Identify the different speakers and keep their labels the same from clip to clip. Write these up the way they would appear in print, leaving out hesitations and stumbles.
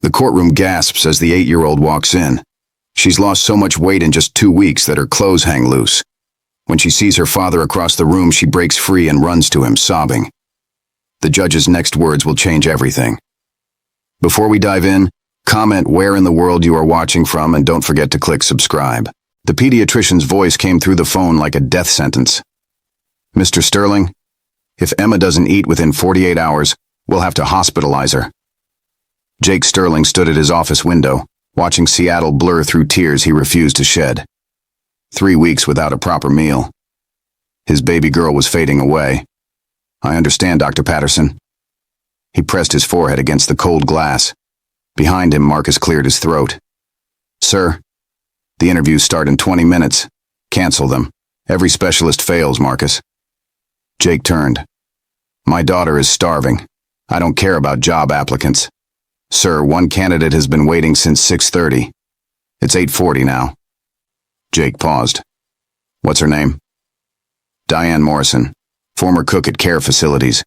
Speaker 1: The courtroom gasps as the 8-year-old walks in. She's lost so much weight in just 2 weeks that her clothes hang loose. When she sees her father across the room, she breaks free and runs to him, sobbing. The judge's next words will change everything. Before we dive in, comment where in the world you are watching from and don't forget to click subscribe. The pediatrician's voice came through the phone like a death sentence. Mr. Sterling, if Emma doesn't eat within 48 hours, we'll have to hospitalize her. Jake Sterling stood at his office window, watching Seattle blur through tears he refused to shed. 3 weeks without a proper meal. His baby girl was fading away. I understand, Dr. Patterson. He pressed his forehead against the cold glass. Behind him, Marcus cleared his throat. Sir, the interviews start in 20 minutes. Cancel them. Every specialist fails, Marcus. Jake turned. My daughter is starving. I don't care about job applicants. Sir, one candidate has been waiting since 6:30. It's 8:40 now. Jake paused. What's her name? Diane Morrison, former cook at care facilities.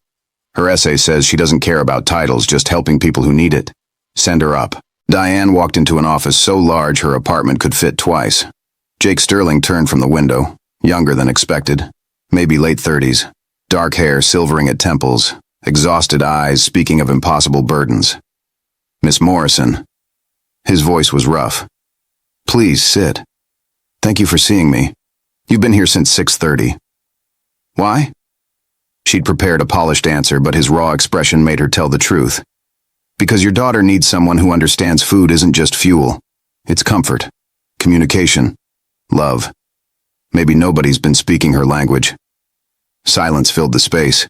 Speaker 1: Her essay says she doesn't care about titles, just helping people who need it. Send her up. Diane walked into an office so large her apartment could fit twice. Jake Sterling turned from the window, younger than expected, maybe late 30s, dark hair silvering at temples, exhausted eyes speaking of impossible burdens. Miss Morrison. His voice was rough. Please sit. Thank you for seeing me. You've been here since 6:30. Why? She'd prepared a polished answer, but his raw expression made her tell the truth. Because your daughter needs someone who understands food isn't just fuel. It's comfort, communication, love. Maybe nobody's been speaking her language. Silence filled the space.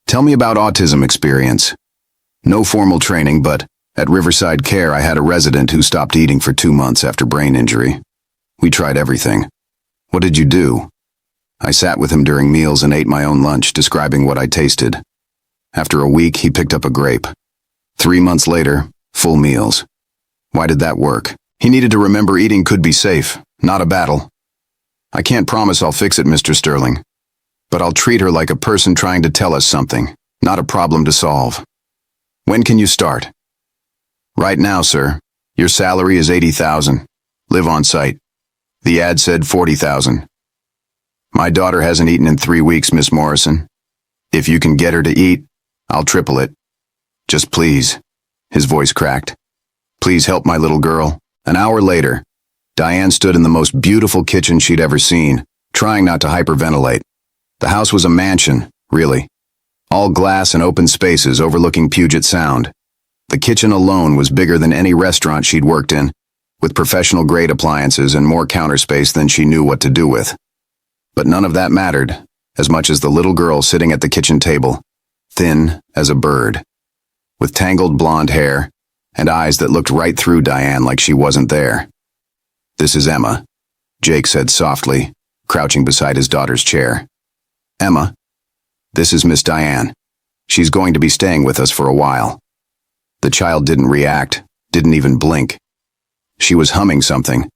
Speaker 1: Tell me about autism experience. No formal training, but at Riverside Care I had a resident who stopped eating for 2 months after brain injury. We tried everything. What did you do? I sat with him during meals and ate my own lunch, describing what I tasted. After a week, he picked up a grape. 3 months later, full meals. Why did that work? He needed to remember eating could be safe, not a battle. I can't promise I'll fix it, Mr. Sterling, but I'll treat her like a person trying to tell us something, not a problem to solve. When can you start? Right now, sir. Your salary is $80,000. Live on site. The ad said $40,000. My daughter hasn't eaten in 3 weeks, Miss Morrison. If you can get her to eat, I'll triple it. Just please. His voice cracked. Please help my little girl. An hour later, Diane stood in the most beautiful kitchen she'd ever seen, trying not to hyperventilate. The house was a mansion, really. All glass and open spaces overlooking Puget Sound. The kitchen alone was bigger than any restaurant she'd worked in, with professional-grade appliances and more counter space than she knew what to do with. But none of that mattered, as much as the little girl sitting at the kitchen table, thin as a bird, with tangled blonde hair and eyes that looked right through Diane like she wasn't there. This is Emma, Jake said softly, crouching beside his daughter's chair. Emma, this is Miss Diane. She's going to be staying with us for a while. The child didn't react, didn't even blink. She was humming something,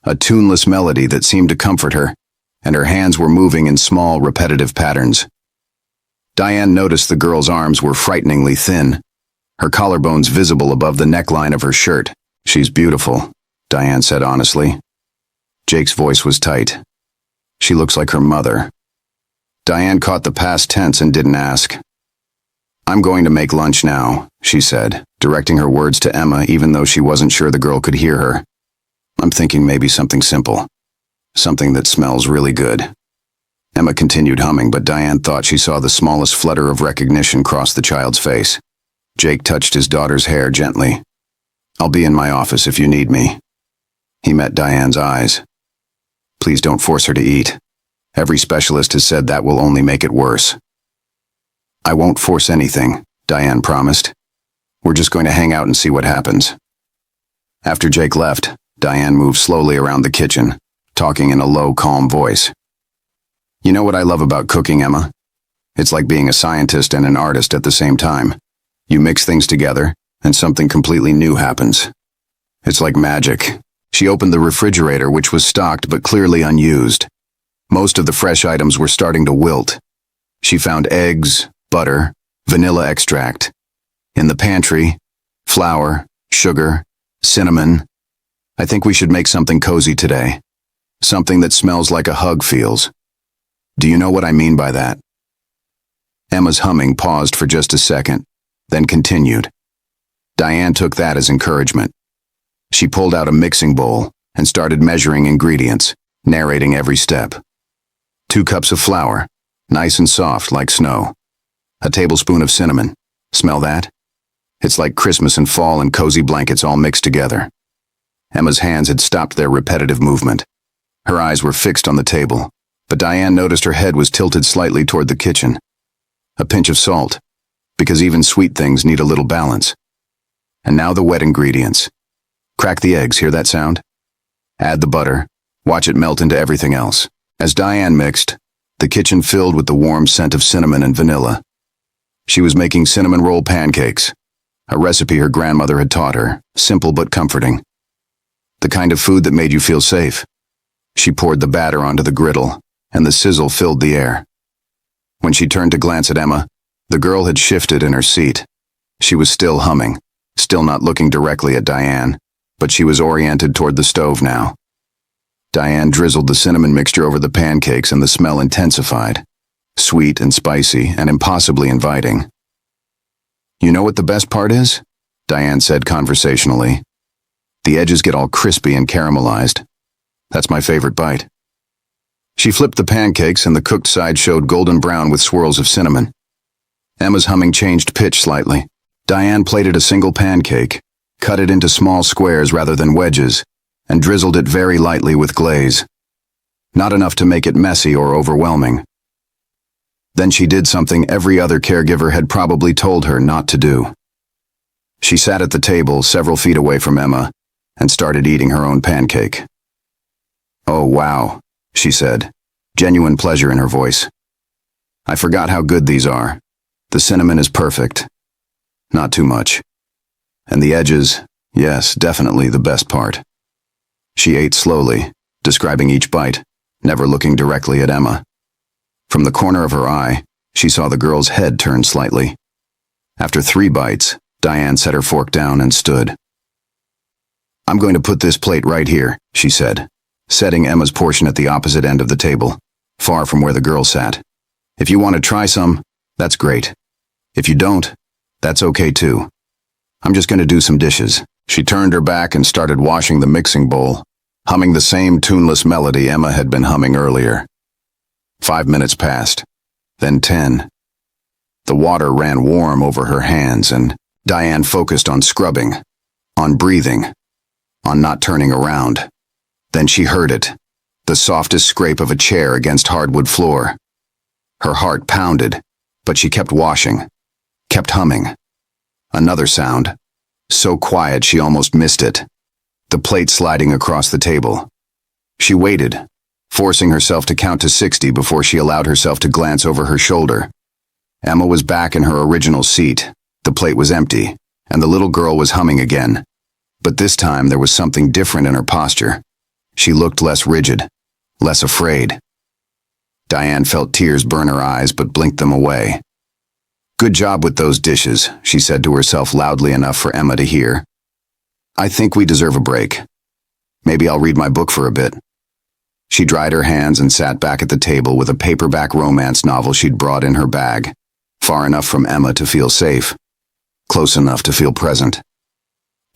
Speaker 1: a tuneless melody that seemed to comfort her, and her hands were moving in small, repetitive patterns. Diane noticed the girl's arms were frighteningly thin, her collarbones visible above the neckline of her shirt. She's beautiful, Diane said honestly. Jake's voice was tight. She looks like her mother. Diane caught the past tense and didn't ask. I'm going to make lunch now, she said, directing her words to Emma even though she wasn't sure the girl could hear her. I'm thinking maybe something simple. Something that smells really good. Emma continued humming, but Diane thought she saw the smallest flutter of recognition cross the child's face. Jake touched his daughter's hair gently. I'll be in my office if you need me. He met Diane's eyes. Please don't force her to eat. Every specialist has said that will only make it worse. I won't force anything, Diane promised. We're just going to hang out and see what happens. After Jake left, Diane moved slowly around the kitchen, talking in a low, calm voice. You know what I love about cooking, Emma? It's like being a scientist and an artist at the same time. You mix things together, and something completely new happens. It's like magic. She opened the refrigerator, which was stocked but clearly unused. Most of the fresh items were starting to wilt. She found eggs, butter, vanilla extract. In the pantry, flour, sugar, cinnamon. I think we should make something cozy today. Something that smells like a hug feels. Do you know what I mean by that? Emma's humming paused for just a second, then continued. Diane took that as encouragement. She pulled out a mixing bowl and started measuring ingredients, narrating every step. 2 cups of flour, nice and soft like snow. A tablespoon of cinnamon. Smell that? It's like Christmas and fall and cozy blankets all mixed together. Emma's hands had stopped their repetitive movement. Her eyes were fixed on the table, but Diane noticed her head was tilted slightly toward the kitchen. A pinch of salt, because even sweet things need a little balance. And now the wet ingredients. Crack the eggs, hear that sound? Add the butter, watch it melt into everything else. As Diane mixed, the kitchen filled with the warm scent of cinnamon and vanilla. She was making cinnamon roll pancakes, a recipe her grandmother had taught her, simple but comforting. The kind of food that made you feel safe. She poured the batter onto the griddle, and the sizzle filled the air. When she turned to glance at Emma, the girl had shifted in her seat. She was still humming, still not looking directly at Diane, but she was oriented toward the stove now. Diane drizzled the cinnamon mixture over the pancakes and the smell intensified, sweet and spicy and impossibly inviting. You know what the best part is? Diane said conversationally. The edges get all crispy and caramelized. That's my favorite bite. She flipped the pancakes and the cooked side showed golden brown with swirls of cinnamon. Emma's humming changed pitch slightly. Diane plated a single pancake, cut it into small squares rather than wedges, and drizzled it very lightly with glaze. Not enough to make it messy or overwhelming. Then she did something every other caregiver had probably told her not to do. She sat at the table several feet away from Emma and started eating her own pancake. Oh, wow, she said, genuine pleasure in her voice. I forgot how good these are. The cinnamon is perfect. Not too much. And the edges, yes, definitely the best part. She ate slowly, describing each bite, never looking directly at Emma. From the corner of her eye, she saw the girl's head turn slightly. After 3 bites, Diane set her fork down and stood. I'm going to put this plate right here, she said, setting Emma's portion at the opposite end of the table, far from where the girl sat. If you want to try some, that's great. If you don't, that's okay too. I'm just going to do some dishes. She turned her back and started washing the mixing bowl, humming the same tuneless melody Emma had been humming earlier. 5 minutes passed, then 10. The water ran warm over her hands and Diane focused on scrubbing, on breathing, on not turning around. Then she heard it, the softest scrape of a chair against hardwood floor. Her heart pounded, but she kept washing, kept humming. Another sound, so quiet she almost missed it. The plate sliding across the table. She waited, forcing herself to count to 60 before she allowed herself to glance over her shoulder. Emma was back in her original seat. The plate was empty, and the little girl was humming again. But this time there was something different in her posture. She looked less rigid, less afraid. Diane felt tears burn her eyes but blinked them away. Good job with those dishes, she said to herself loudly enough for Emma to hear. I think we deserve a break. Maybe I'll read my book for a bit. She dried her hands and sat back at the table with a paperback romance novel she'd brought in her bag, far enough from Emma to feel safe, close enough to feel present.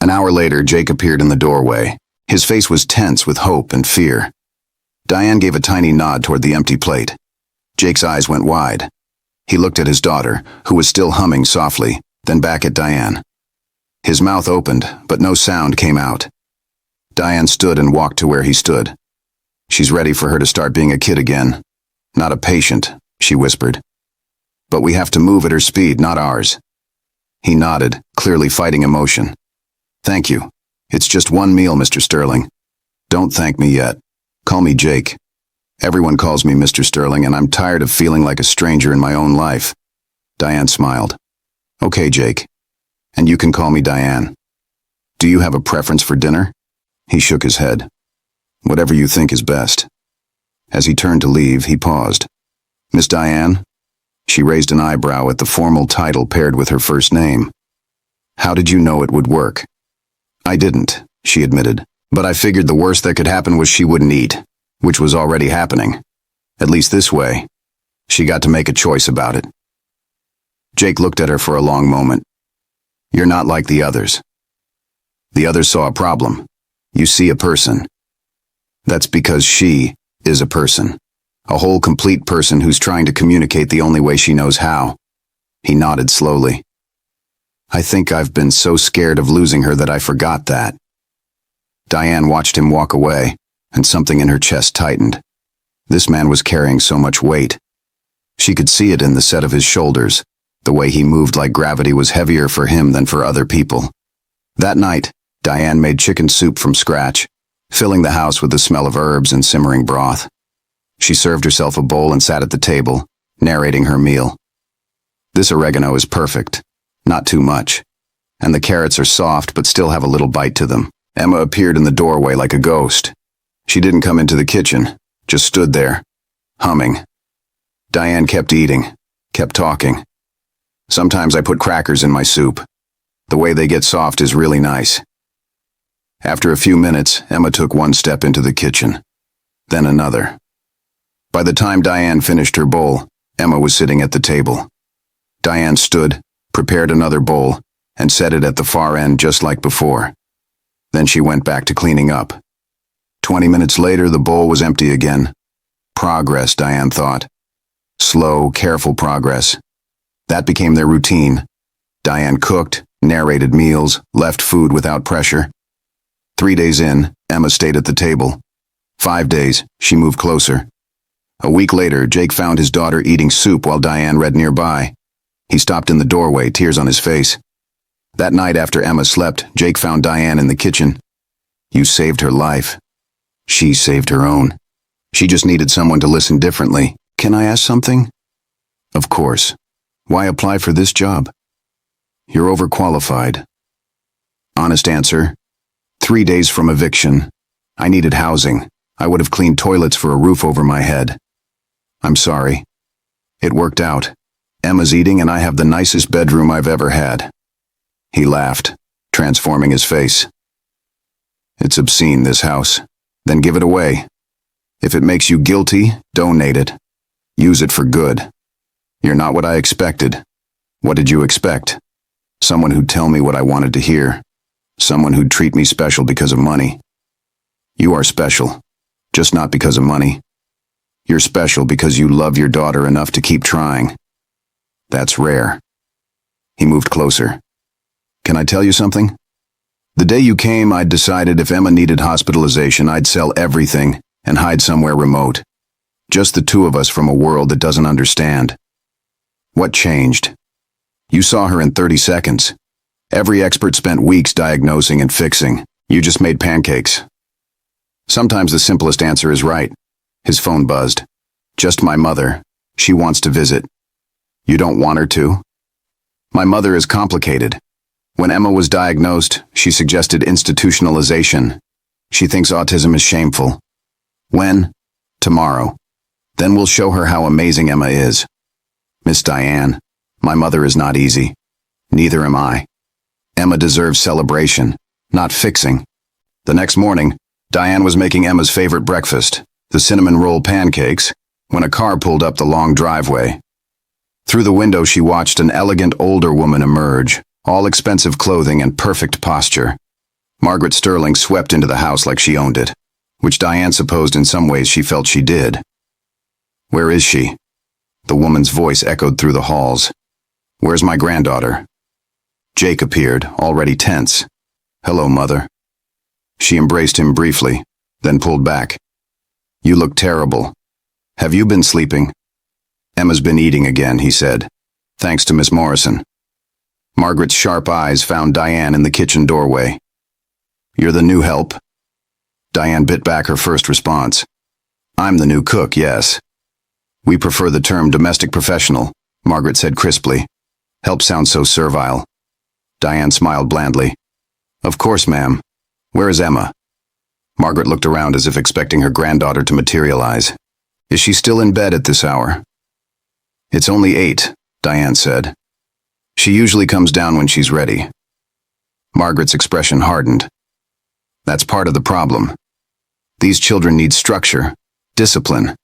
Speaker 1: An hour later, Jake appeared in the doorway. His face was tense with hope and fear. Diane gave a tiny nod toward the empty plate. Jake's eyes went wide. He looked at his daughter, who was still humming softly, then back at Diane. His mouth opened, but no sound came out. Diane stood and walked to where he stood. She's ready for her to start being a kid again. Not a patient, she whispered. But we have to move at her speed, not ours. He nodded, clearly fighting emotion. Thank you. It's just one meal, Mr. Sterling. Don't thank me yet. Call me Jake. Everyone calls me Mr. Sterling, and I'm tired of feeling like a stranger in my own life. Diane smiled. Okay, Jake. And you can call me Diane. Do you have a preference for dinner? He shook his head. Whatever you think is best. As he turned to leave, he paused. Miss Diane? She raised an eyebrow at the formal title paired with her first name. How did you know it would work? I didn't, she admitted. But I figured the worst that could happen was she wouldn't eat, which was already happening. At least this way. She got to make a choice about it. Jake looked at her for a long moment. You're not like the others. The others saw a problem. You see a person. That's because she is a person. A whole complete person who's trying to communicate the only way she knows how. He nodded slowly. I think I've been so scared of losing her that I forgot that. Diane watched him walk away, and something in her chest tightened. This man was carrying so much weight. She could see it in the set of his shoulders. The way he moved like gravity was heavier for him than for other people. That night, Diane made chicken soup from scratch, filling the house with the smell of herbs and simmering broth. She served herself a bowl and sat at the table, narrating her meal. This oregano is perfect, not too much, and the carrots are soft but still have a little bite to them. Emma appeared in the doorway like a ghost. She didn't come into the kitchen, just stood there, humming. Diane kept eating, kept talking. Sometimes I put crackers in my soup. The way they get soft is really nice. After a few minutes, Emma took one step into the kitchen, then another. By the time Diane finished her bowl, Emma was sitting at the table. Diane stood, prepared another bowl, and set it at the far end just like before. Then she went back to cleaning up. 20 minutes later, the bowl was empty again. Progress, Diane thought. Slow, careful progress. That became their routine. Diane cooked, narrated meals, left food without pressure. 3 days in, Emma stayed at the table. 5 days, she moved closer. A week later, Jake found his daughter eating soup while Diane read nearby. He stopped in the doorway, tears on his face. That night after Emma slept, Jake found Diane in the kitchen. You saved her life. She saved her own. She just needed someone to listen differently. Can I ask something? Of course. Why apply for this job? You're overqualified. Honest answer. 3 days from eviction. I needed housing. I would have cleaned toilets for a roof over my head. I'm sorry. It worked out. Emma's eating and I have the nicest bedroom I've ever had. He laughed, transforming his face. It's obscene, this house. Then give it away. If it makes you guilty, donate it. Use it for good. You're not what I expected. What did you expect? Someone who'd tell me what I wanted to hear. Someone who'd treat me special because of money. You are special, just not because of money. You're special because you love your daughter enough to keep trying. That's rare. He moved closer. Can I tell you something? The day you came, I'd decided if Emma needed hospitalization, I'd sell everything and hide somewhere remote. Just the two of us from a world that doesn't understand. What changed? You saw her in 30 seconds. Every expert spent weeks diagnosing and fixing. You just made pancakes. Sometimes the simplest answer is right. His phone buzzed. Just my mother. She wants to visit. You don't want her to? My mother is complicated. When Emma was diagnosed, she suggested institutionalization. She thinks autism is shameful. When? Tomorrow. Then we'll show her how amazing Emma is. Miss Diane, my mother is not easy. Neither am I. Emma deserves celebration, not fixing. The next morning, Diane was making Emma's favorite breakfast, the cinnamon roll pancakes, when a car pulled up the long driveway. Through the window, she watched an elegant older woman emerge, all expensive clothing and perfect posture. Margaret Sterling swept into the house like she owned it, which Diane supposed in some ways she felt she did. Where is she? The woman's voice echoed through the halls. Where's my granddaughter? Jake appeared, already tense. Hello, Mother. She embraced him briefly, then pulled back. You look terrible. Have you been sleeping? Emma's been eating again, he said, thanks to Miss Morrison. Margaret's sharp eyes found Diane in the kitchen doorway. You're the new help? Diane bit back her first response. I'm the new cook, yes. We prefer the term domestic professional, Margaret said crisply. Help sounds so servile. Diane smiled blandly. Of course, ma'am. Where is Emma? Margaret looked around as if expecting her granddaughter to materialize. Is she still in bed at this hour? It's only 8, Diane said. She usually comes down when she's ready. Margaret's expression hardened. That's part of the problem. These children need structure, discipline.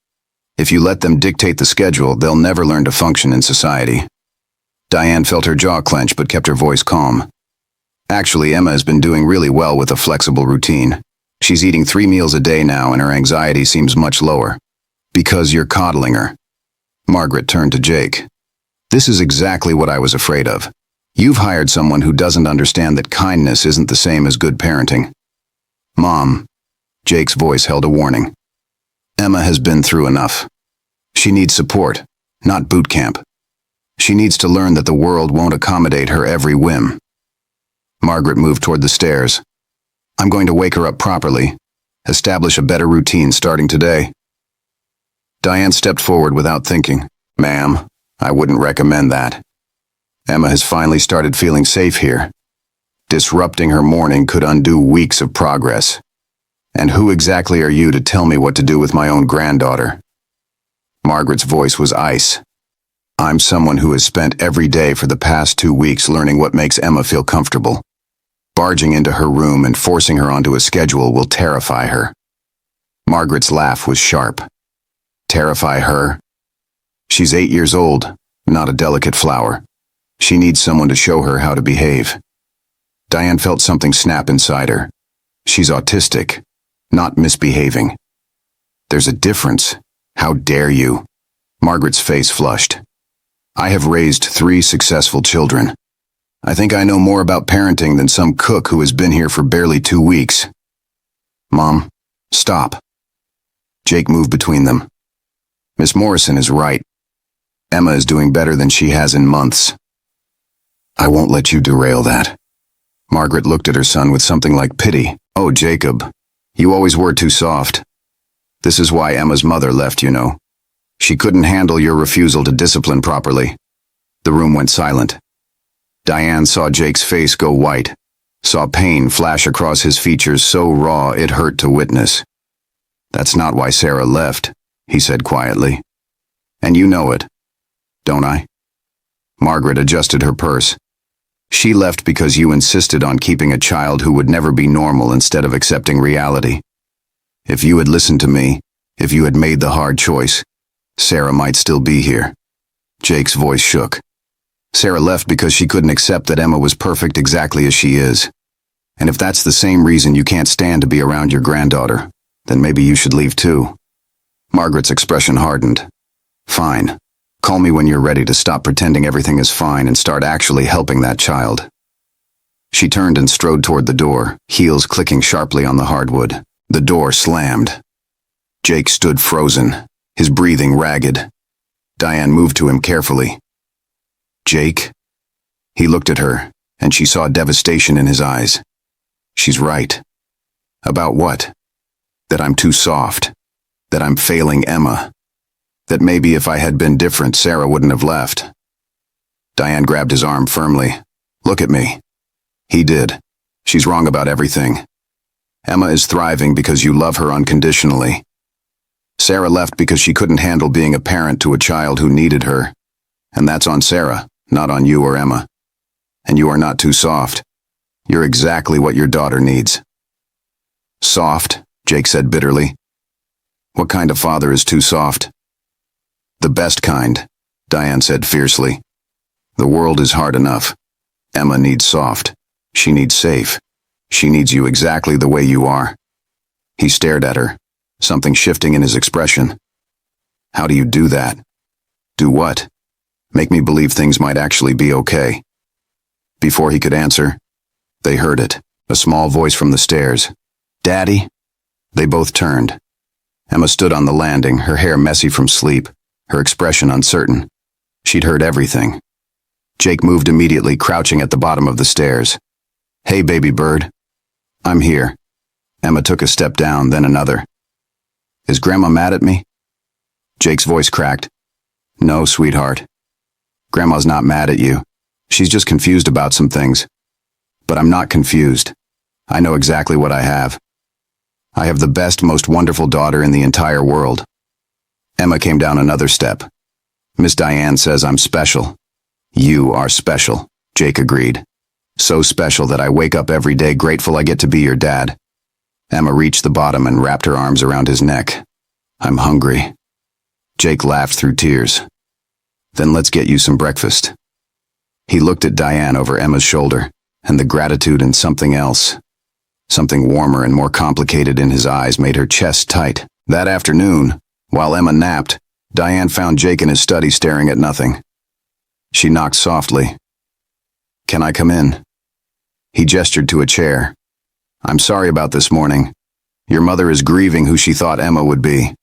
Speaker 1: If you let them dictate the schedule, they'll never learn to function in society. Diane felt her jaw clench but kept her voice calm. Actually, Emma has been doing really well with a flexible routine. She's eating 3 meals a day now and her anxiety seems much lower. Because you're coddling her. Margaret turned to Jake. This is exactly what I was afraid of. You've hired someone who doesn't understand that kindness isn't the same as good parenting. Mom. Jake's voice held a warning. Emma has been through enough. She needs support, not boot camp. She needs to learn that the world won't accommodate her every whim. Margaret moved toward the stairs. I'm going to wake her up properly, establish a better routine starting today. Diane stepped forward without thinking. Ma'am, I wouldn't recommend that. Emma has finally started feeling safe here. Disrupting her morning could undo weeks of progress. And who exactly are you to tell me what to do with my own granddaughter? Margaret's voice was ice. I'm someone who has spent every day for the past 2 weeks learning what makes Emma feel comfortable. Barging into her room and forcing her onto a schedule will terrify her. Margaret's laugh was sharp. Terrify her? She's 8 years old, not a delicate flower. She needs someone to show her how to behave. Diane felt something snap inside her. She's autistic, not misbehaving. There's a difference. How dare you? Margaret's face flushed. I have raised 3 successful children. I think I know more about parenting than some cook who has been here for barely 2 weeks. Mom, stop. Jake moved between them. Miss Morrison is right. Emma is doing better than she has in months. I won't let you derail that. Margaret looked at her son with something like pity. Oh, Jacob, you always were too soft. This is why Emma's mother left, you know. She couldn't handle your refusal to discipline properly. The room went silent. Diane saw Jake's face go white, saw pain flash across his features so raw it hurt to witness. That's not why Sarah left, he said quietly. And you know it, don't I? Margaret adjusted her purse. She left because you insisted on keeping a child who would never be normal instead of accepting reality. If you had listened to me, if you had made the hard choice, Sarah might still be here. Jake's voice shook. Sarah left because she couldn't accept that Emma was perfect exactly as she is. And if that's the same reason you can't stand to be around your granddaughter, then maybe you should leave too. Margaret's expression hardened. Fine. Call me when you're ready to stop pretending everything is fine and start actually helping that child. She turned and strode toward the door, heels clicking sharply on the hardwood. The door slammed. Jake stood frozen, his breathing ragged. Diane moved to him carefully. Jake? He looked at her, and she saw devastation in his eyes. She's right. About what? That I'm too soft. That I'm failing Emma. That maybe if I had been different, Sarah wouldn't have left. Diane grabbed his arm firmly. Look at me. He did. She's wrong about everything. Emma is thriving because you love her unconditionally. Sarah left because she couldn't handle being a parent to a child who needed her. And that's on Sarah, not on you or Emma. And you are not too soft. You're exactly what your daughter needs. Soft, Jake said bitterly. What kind of father is too soft? The best kind, Diane said fiercely. The world is hard enough. Emma needs soft. She needs safe. She needs you exactly the way you are. He stared at her, something shifting in his expression. How do you do that? Do what? Make me believe things might actually be okay. Before he could answer, they heard it, a small voice from the stairs. Daddy? They both turned. Emma stood on the landing, her hair messy from sleep, her expression uncertain. She'd heard everything. Jake moved immediately, crouching at the bottom of the stairs. Hey, baby bird. I'm here. Emma took a step down, then another. Is Grandma mad at me? Jake's voice cracked. No, sweetheart. Grandma's not mad at you. She's just confused about some things. But I'm not confused. I know exactly what I have. I have the best, most wonderful daughter in the entire world. Emma came down another step. Miss Diane says I'm special. You are special, Jake agreed. So special that I wake up every day grateful I get to be your dad. Emma reached the bottom and wrapped her arms around his neck. I'm hungry. Jake laughed through tears. Then let's get you some breakfast. He looked at Diane over Emma's shoulder, and the gratitude and something else, something warmer and more complicated in his eyes, made her chest tight. That afternoon, while Emma napped, Diane found Jake in his study staring at nothing. She knocked softly. Can I come in? He gestured to a chair. I'm sorry about this morning. Your mother is grieving who she thought Emma would be.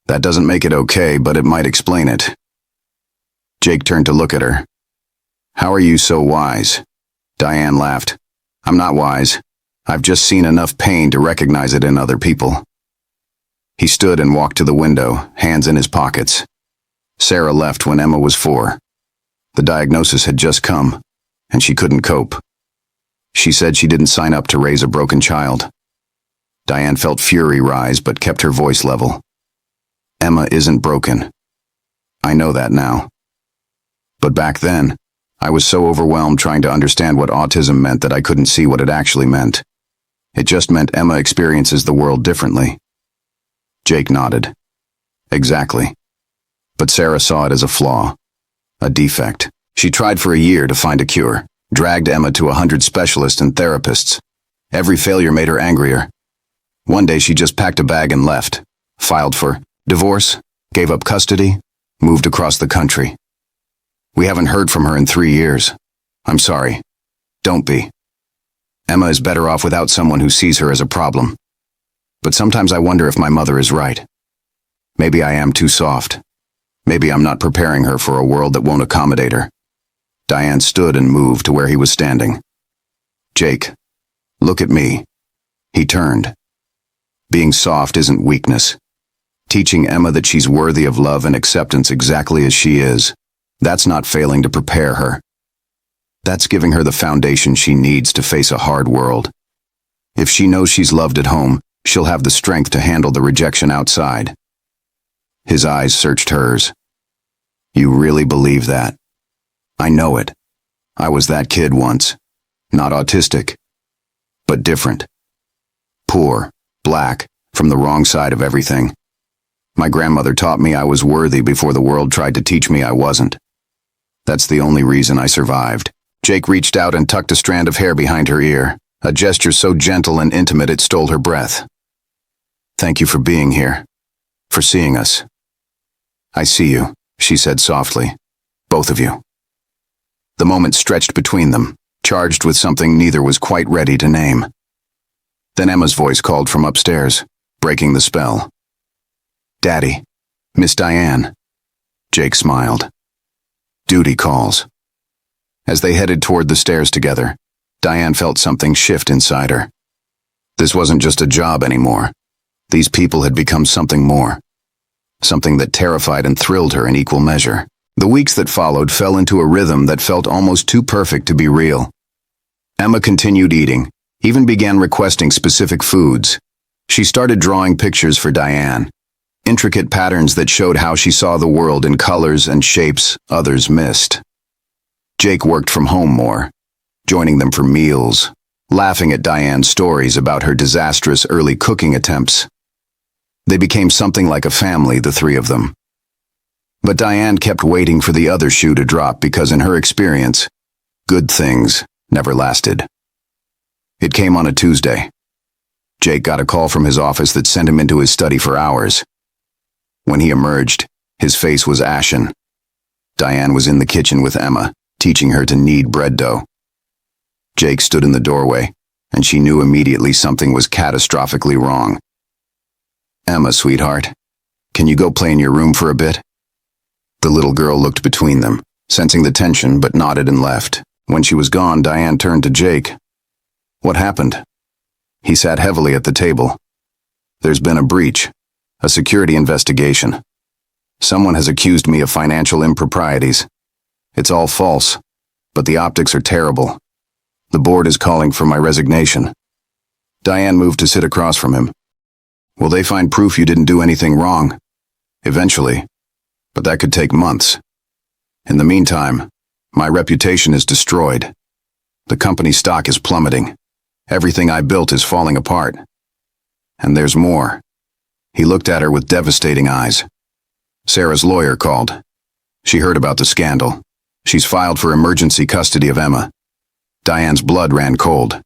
Speaker 1: That doesn't make it okay, but it might explain it. Jake turned to look at her. How are you so wise? Diane laughed. I'm not wise. I've just seen enough pain to recognize it in other people. He stood and walked to the window, hands in his pockets. Sarah left when Emma was 4. The diagnosis had just come, and she couldn't cope. She said she didn't sign up to raise a broken child. Diane felt fury rise but kept her voice level. Emma isn't broken. I know that now. But back then, I was so overwhelmed trying to understand what autism meant that I couldn't see what it actually meant. It just meant Emma experiences the world differently. Jake nodded. Exactly. But Sarah saw it as a flaw, a defect. She tried for a year to find a cure, dragged Emma to 100 specialists and therapists. Every failure made her angrier. One day she just packed a bag and left, filed for divorce, gave up custody, moved across the country. We haven't heard from her in 3 years. I'm sorry. Don't be. Emma is better off without someone who sees her as a problem. But sometimes I wonder if my mother is right. Maybe I am too soft. Maybe I'm not preparing her for a world that won't accommodate her. Diane stood and moved to where he was standing. Jake, look at me. He turned. Being soft isn't weakness. Teaching Emma that she's worthy of love and acceptance exactly as she is, that's not failing to prepare her. That's giving her the foundation she needs to face a hard world. If she knows she's loved at home, she'll have the strength to handle the rejection outside. His eyes searched hers. You really believe that? I know it. I was that kid once. Not autistic, but different. Poor, black, from the wrong side of everything. My grandmother taught me I was worthy before the world tried to teach me I wasn't. That's the only reason I survived. Jake reached out and tucked a strand of hair behind her ear, a gesture so gentle and intimate it stole her breath. Thank you for being here, for seeing us. I see you, she said softly. Both of you. The moment stretched between them, charged with something neither was quite ready to name. Then Emma's voice called from upstairs, breaking the spell. Daddy, Miss Diane. Jake smiled. Duty calls. As they headed toward the stairs together, Diane felt something shift inside her. This wasn't just a job anymore. These people had become something more. Something that terrified and thrilled her in equal measure. The weeks that followed fell into a rhythm that felt almost too perfect to be real. Emma continued eating, even began requesting specific foods. She started drawing pictures for Diane, intricate patterns that showed how she saw the world in colors and shapes others missed. Jake worked from home more, joining them for meals, laughing at Diane's stories about her disastrous early cooking attempts. They became something like a family, the three of them. But Diane kept waiting for the other shoe to drop because in her experience, good things never lasted. It came on a Tuesday. Jake got a call from his office that sent him into his study for hours. When he emerged, his face was ashen. Diane was in the kitchen with Emma, teaching her to knead bread dough. Jake stood in the doorway, and she knew immediately something was catastrophically wrong. Emma, sweetheart, can you go play in your room for a bit? The little girl looked between them, sensing the tension, but nodded and left. When she was gone, Diane turned to Jake. What happened? He sat heavily at the table. There's been a breach, a security investigation. Someone has accused me of financial improprieties. It's all false, but the optics are terrible. The board is calling for my resignation. Diane moved to sit across from him. Will they find proof you didn't do anything wrong? Eventually, but that could take months. In the meantime, my reputation is destroyed. The company's stock is plummeting. Everything I built is falling apart. And there's more. He looked at her with devastating eyes. Sarah's lawyer called. She heard about the scandal. She's filed for emergency custody of Emma. Diane's blood ran cold.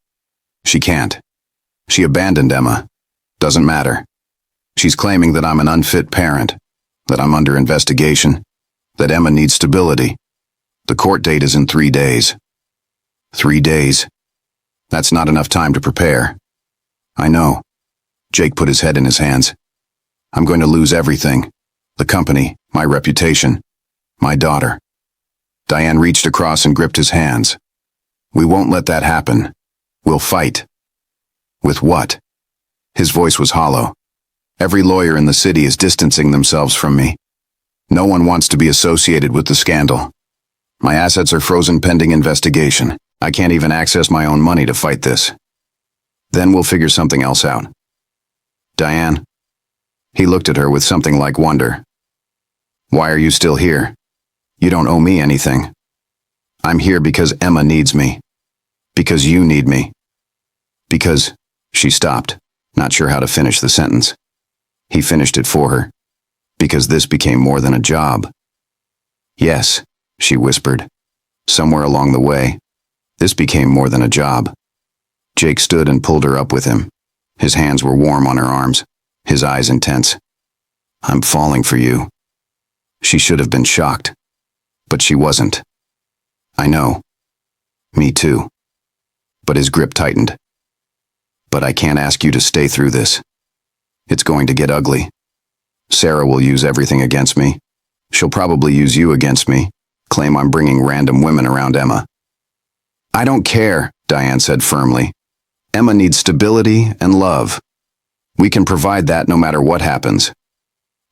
Speaker 1: She can't. She abandoned Emma. Doesn't matter. She's claiming that I'm an unfit parent, that I'm under investigation, that Emma needs stability. The court date is in 3 days. 3 days? That's not enough time to prepare. I know. Jake put his head in his hands. I'm going to lose everything. The company, my reputation, my daughter. Diane reached across and gripped his hands. We won't let that happen. We'll fight. With what? His voice was hollow. Every lawyer in the city is distancing themselves from me. No one wants to be associated with the scandal. My assets are frozen pending investigation. I can't even access my own money to fight this. Then we'll figure something else out. Diane? He looked at her with something like wonder. Why are you still here? You don't owe me anything. I'm here because Emma needs me. Because you need me. Because... She stopped, not sure how to finish the sentence. He finished it for her. Because this became more than a job. Yes, she whispered. Somewhere along the way, this became more than a job. Jake stood and pulled her up with him. His hands were warm on her arms, his eyes intense. I'm falling for you. She should have been shocked. But she wasn't. I know. Me too. But his grip tightened. But I can't ask you to stay through this. It's going to get ugly. Sarah will use everything against me. She'll probably use you against me, claim I'm bringing random women around Emma. I don't care, Diane said firmly. Emma needs stability and love. We can provide that no matter what happens.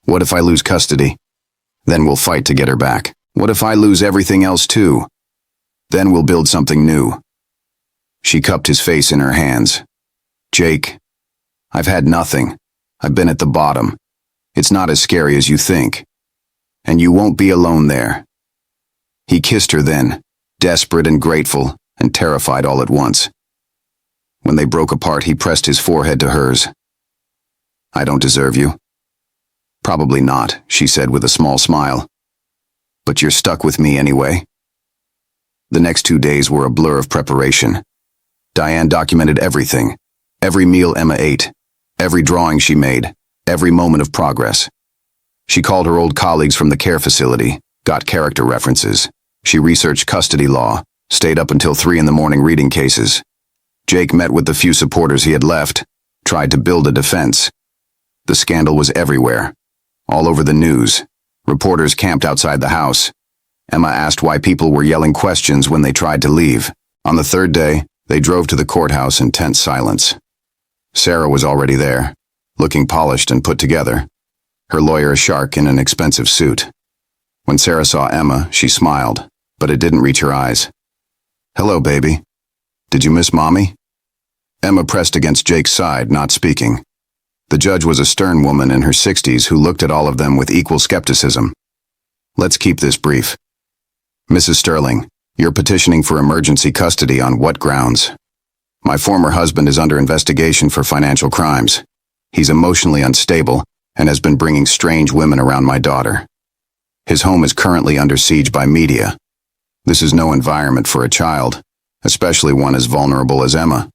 Speaker 1: What if I lose custody? Then we'll fight to get her back. What if I lose everything else too? Then we'll build something new. She cupped his face in her hands. Jake, I've had nothing. I've been at the bottom. It's not as scary as you think. And you won't be alone there. He kissed her then, desperate and grateful and terrified all at once. When they broke apart, he pressed his forehead to hers. I don't deserve you. Probably not, she said with a small smile. But you're stuck with me anyway. The next 2 days were a blur of preparation. Diane documented everything. Every meal Emma ate, every drawing she made, every moment of progress. She called her old colleagues from the care facility, got character references. She researched custody law, stayed up until 3 in the morning reading cases. Jake met with the few supporters he had left, tried to build a defense. The scandal was everywhere, all over the news. Reporters camped outside the house. Emma asked why people were yelling questions when they tried to leave. On the 3rd day, they drove to the courthouse in tense silence. Sarah was already there, looking polished and put together, her lawyer a shark in an expensive suit. When Sarah saw Emma, she smiled, but it didn't reach her eyes. Hello, baby. Did you miss Mommy? Emma pressed against Jake's side, not speaking. The judge was a stern woman in her 60s who looked at all of them with equal skepticism. Let's keep this brief. Mrs. Sterling, you're petitioning for emergency custody on what grounds? My former husband is under investigation for financial crimes. He's emotionally unstable and has been bringing strange women around my daughter. His home is currently under siege by media. This is no environment for a child, especially one as vulnerable as Emma.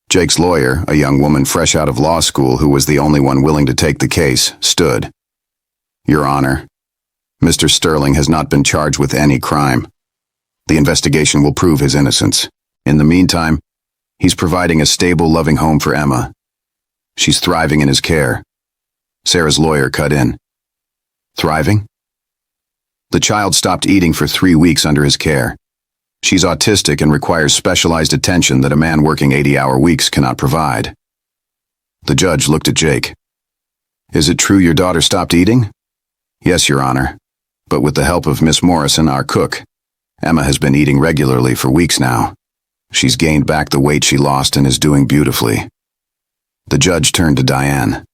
Speaker 1: Jake's lawyer, a young woman fresh out of law school who was the only one willing to take the case, stood. Your Honor, Mr. Sterling has not been charged with any crime. The investigation will prove his innocence. In the meantime, he's providing a stable, loving home for Emma. She's thriving in his care. Sarah's lawyer cut in. Thriving? The child stopped eating for 3 weeks under his care. She's autistic and requires specialized attention that a man working 80-hour weeks cannot provide. The judge looked at Jake. Is it true your daughter stopped eating? Yes, Your Honor. But with the help of Miss Morrison, our cook, Emma has been eating regularly for weeks now. She's gained back the weight she lost and is doing beautifully. The judge turned to Diane.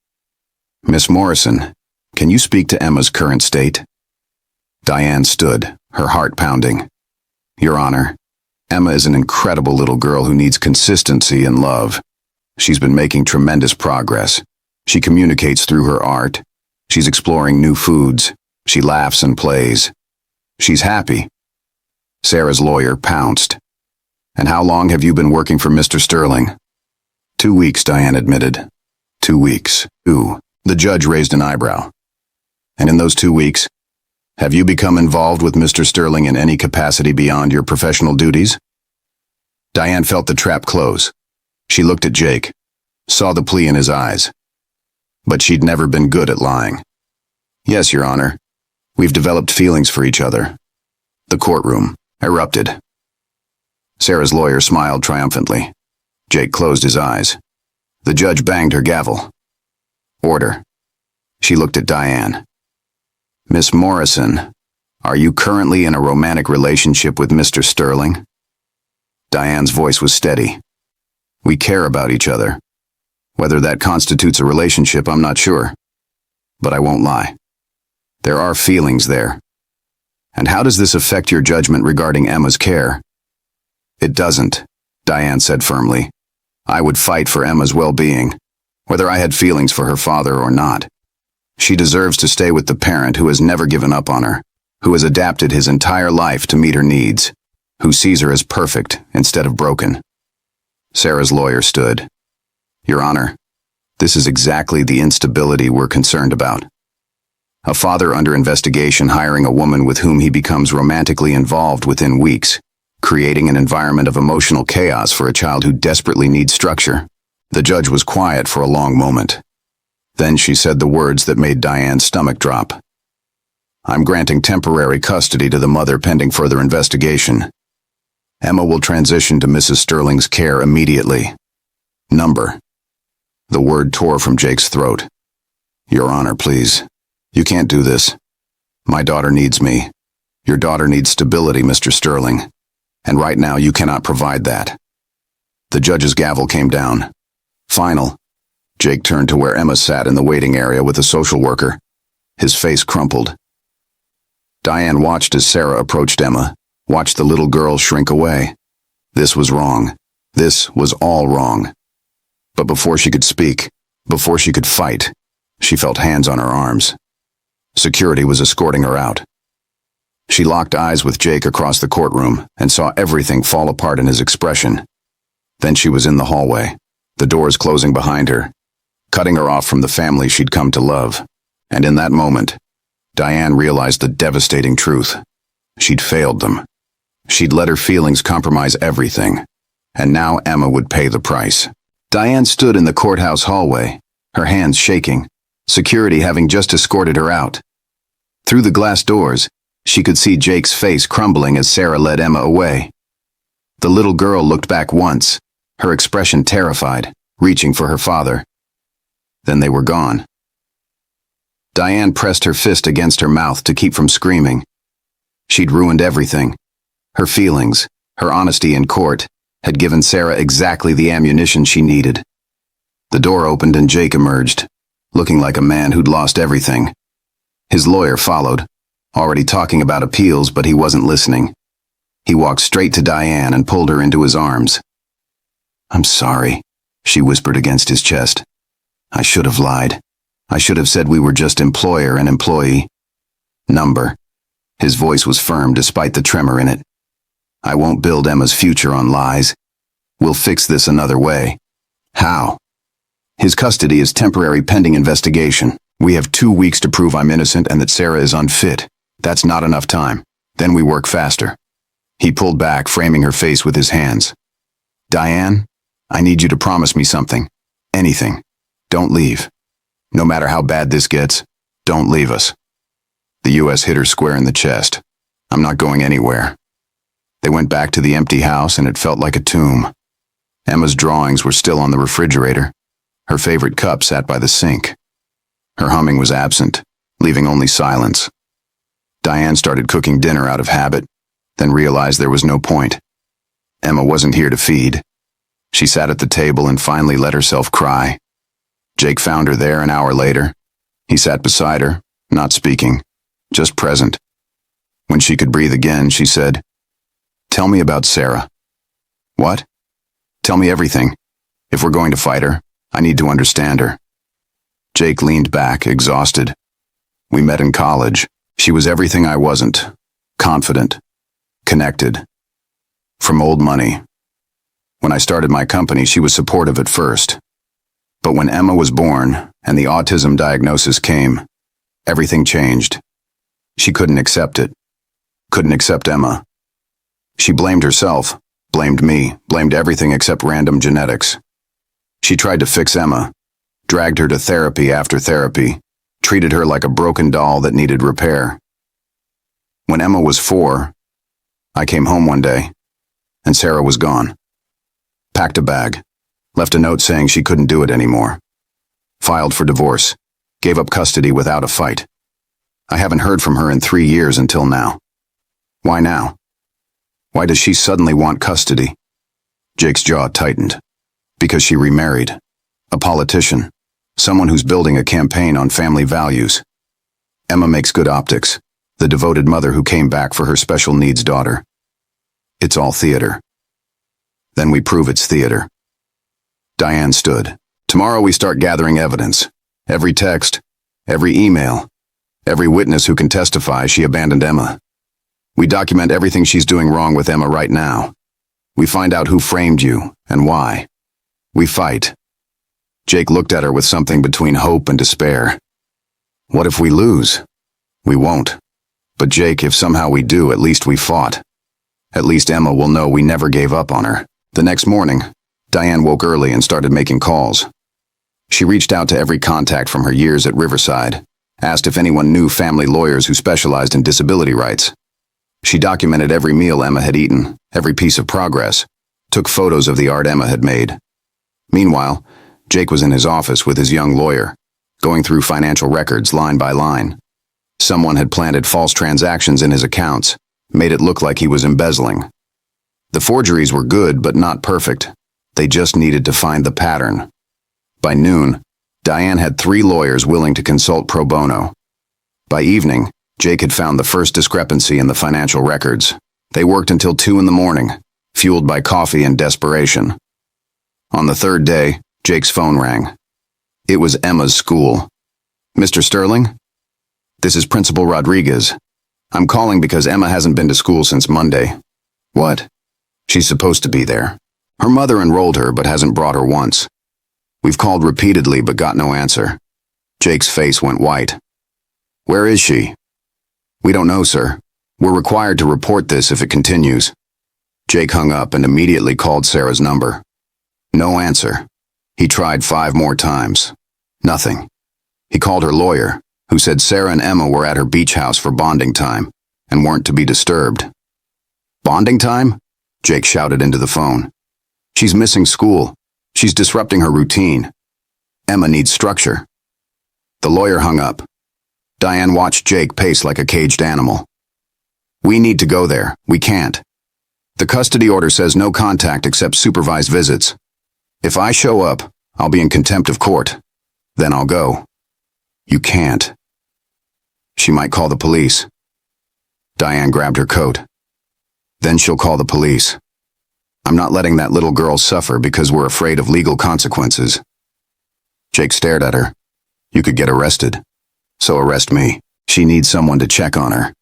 Speaker 1: Miss Morrison, can you speak to Emma's current state? Diane stood, her heart pounding. Your Honor, Emma is an incredible little girl who needs consistency and love. She's been making tremendous progress. She communicates through her art. She's exploring new foods. She laughs and plays. She's happy. Sarah's lawyer pounced. And how long have you been working for Mr. Sterling? 2 weeks, Diane admitted. 2 weeks. Ooh. The judge raised an eyebrow. And in those 2 weeks, have you become involved with Mr. Sterling in any capacity beyond your professional duties? Diane felt the trap close. She looked at Jake, saw the plea in his eyes. But she'd never been good at lying. Yes, Your Honor. We've developed feelings for each other. The courtroom erupted. Sarah's lawyer smiled triumphantly. Jake closed his eyes. The judge banged her gavel. Order. She looked at Diane. Miss Morrison, are you currently in a romantic relationship with Mr. Sterling? Diane's voice was steady. We care about each other. Whether that constitutes a relationship, I'm not sure. But I won't lie. There are feelings there. And how does this affect your judgment regarding Emma's care? It doesn't, Diane said firmly. I would fight for Emma's well-being, whether I had feelings for her father or not. She deserves to stay with the parent who has never given up on her, who has adapted his entire life to meet her needs, who sees her as perfect instead of broken. Sarah's lawyer stood. Your Honor, this is exactly the instability we're concerned about. A father under investigation hiring a woman with whom he becomes romantically involved within weeks, creating an environment of emotional chaos for a child who desperately needs structure. The judge was quiet for a long moment. Then she said the words that made Diane's stomach drop. I'm granting temporary custody to the mother pending further investigation. Emma will transition to Mrs. Sterling's care immediately. Number. The word tore from Jake's throat. Your Honor, please. You can't do this. My daughter needs me. Your daughter needs stability, Mr. Sterling. And right now you cannot provide that. The judge's gavel came down. Final. Jake turned to where Emma sat in the waiting area with a social worker. His face crumpled. Diane watched as Sarah approached Emma, watched the little girl shrink away. This was wrong. This was all wrong. But before she could speak, before she could fight, she felt hands on her arms. Security was escorting her out. She locked eyes with Jake across the courtroom and saw everything fall apart in his expression. Then she was in the hallway, the doors closing behind her, cutting her off from the family she'd come to love. And in that moment, Diane realized the devastating truth. She'd failed them. She'd let her feelings compromise everything. And now Emma would pay the price. Diane stood in the courthouse hallway, her hands shaking, security having just escorted her out. Through the glass doors, she could see Jake's face crumbling as Sarah led Emma away. The little girl looked back once, her expression terrified, reaching for her father. Then they were gone. Diane pressed her fist against her mouth to keep from screaming. She'd ruined everything. Her feelings, her honesty in court, had given Sarah exactly the ammunition she needed. The door opened and Jake emerged, looking like a man who'd lost everything. His lawyer followed, already talking about appeals, but he wasn't listening. He walked straight to Diane and pulled her into his arms. I'm sorry, she whispered against his chest. I should have lied. I should have said we were just employer and employee. Number. His voice was firm despite the tremor in it. I won't build Emma's future on lies. We'll fix this another way. How? His custody is temporary pending investigation. We have 2 weeks to prove I'm innocent and that Sarah is unfit. That's not enough time. Then we work faster. He pulled back, framing her face with his hands. Diane, I need you to promise me something. Anything. Don't leave. No matter how bad this gets, don't leave us. The U.S. hit her square in the chest. I'm not going anywhere. They went back to the empty house and it felt like a tomb. Emma's drawings were still on the refrigerator. Her favorite cup sat by the sink. Her humming was absent, leaving only silence. Diane started cooking dinner out of habit, then realized there was no point. Emma wasn't here to feed. She sat at the table and finally let herself cry. Jake found her there an hour later. He sat beside her, not speaking, just present. When she could breathe again, she said, Tell me about Sarah. What? Tell me everything. If we're going to fight her, I need to understand her. Jake leaned back, exhausted. We met in college. She was everything I wasn't. Confident. Connected. From old money. When I started my company, she was supportive at first. But when Emma was born and the autism diagnosis came, everything changed. She couldn't accept it. Couldn't accept Emma. She blamed herself, blamed me, blamed everything except random genetics. She tried to fix Emma, dragged her to therapy after therapy, treated her like a broken doll that needed repair. When Emma was 4, I came home one day, and Sarah was gone. Packed a bag, left a note saying she couldn't do it anymore. Filed for divorce, gave up custody without a fight. I haven't heard from her in 3 years until now. Why now? Why does she suddenly want custody? Jake's jaw tightened. Because she remarried. A politician. Someone who's building a campaign on family values. Emma makes good optics. The devoted mother who came back for her special needs daughter. It's all theater. Then we prove it's theater. Diane stood. Tomorrow we start gathering evidence. Every text, every email, every witness who can testify she abandoned Emma. We document everything she's doing wrong with Emma right now. We find out who framed you and why. We fight. Jake looked at her with something between hope and despair. What if we lose? We won't. But Jake, if somehow we do, at least we fought. At least Emma will know we never gave up on her. The next morning, Diane woke early and started making calls. She reached out to every contact from her years at Riverside, asked if anyone knew family lawyers who specialized in disability rights. She documented every meal Emma had eaten, every piece of progress, took photos of the art Emma had made. Meanwhile, Jake was in his office with his young lawyer, going through financial records line by line. Someone had planted false transactions in his accounts, made it look like he was embezzling. The forgeries were good but not perfect. They just needed to find the pattern. By noon, Diane had 3 lawyers willing to consult pro bono. By evening, Jake had found the first discrepancy in the financial records. They worked until 2 in the morning, fueled by coffee and desperation. On the 3rd day, Jake's phone rang. It was Emma's school. Mr. Sterling? This is Principal Rodriguez. I'm calling because Emma hasn't been to school since Monday. What? She's supposed to be there. Her mother enrolled her but hasn't brought her once. We've called repeatedly but got no answer. Jake's face went white. Where is she? We don't know, sir. We're required to report this if it continues. Jake hung up and immediately called Sarah's number. No answer. He tried 5 more times. Nothing. He called her lawyer, who said Sarah and Emma were at her beach house for bonding time and weren't to be disturbed. Bonding time? Jake shouted into the phone. She's missing school. She's disrupting her routine. Emma needs structure. The lawyer hung up. Diane watched Jake pace like a caged animal. We need to go there. We can't. The custody order says no contact except supervised visits. If I show up, I'll be in contempt of court. Then I'll go. You can't. She might call the police. Diane grabbed her coat. Then she'll call the police. I'm not letting that little girl suffer because we're afraid of legal consequences. Jake stared at her. You could get arrested. So arrest me. She needs someone to check on her.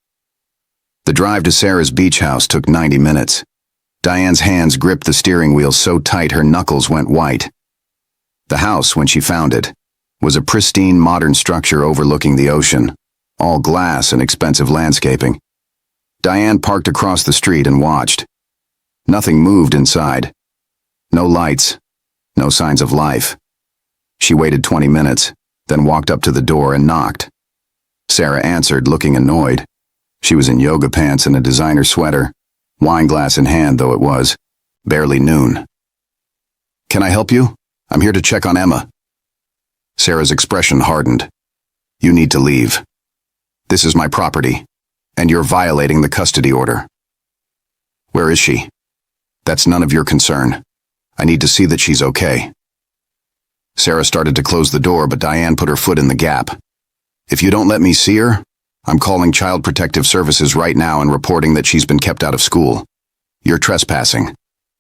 Speaker 1: The drive to Sarah's beach house took 90 minutes. Diane's hands gripped the steering wheel so tight her knuckles went white. The house, when she found it, was a pristine modern structure overlooking the ocean, all glass and expensive landscaping. Diane parked across the street and watched. Nothing moved inside. No lights, no signs of life. She waited 20 minutes, then walked up to the door and knocked. Sarah answered, looking annoyed. She was in yoga pants and a designer sweater, wine glass in hand though it was, barely noon. Can I help you? I'm here to check on Emma. Sarah's expression hardened. You need to leave. This is my property, and you're violating the custody order. Where is she? That's none of your concern. I need to see that she's okay. Sarah started to close the door, but Diane put her foot in the gap. If you don't let me see her, I'm calling Child Protective Services right now and reporting that she's been kept out of school. You're trespassing.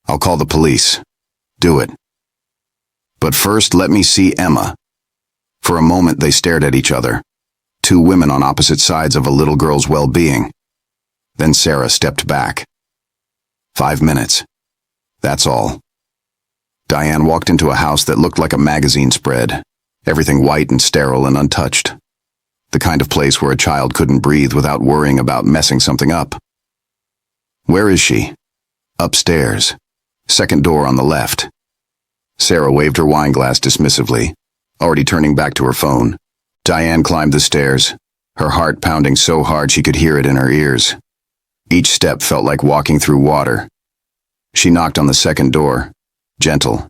Speaker 1: I'll call the police. Do it. But first, let me see Emma." For a moment, they stared at each other, two women on opposite sides of a little girl's well-being. Then Sarah stepped back. 5 minutes. That's all. Diane walked into a house that looked like a magazine spread, everything white and sterile and untouched. The kind of place where a child couldn't breathe without worrying about messing something up. "Where is she?" "Upstairs. Second door on the left." Sarah waved her wine glass dismissively, already turning back to her phone. Diane climbed the stairs, her heart pounding so hard she could hear it in her ears. Each step felt like walking through water. She knocked on the second door, gentle,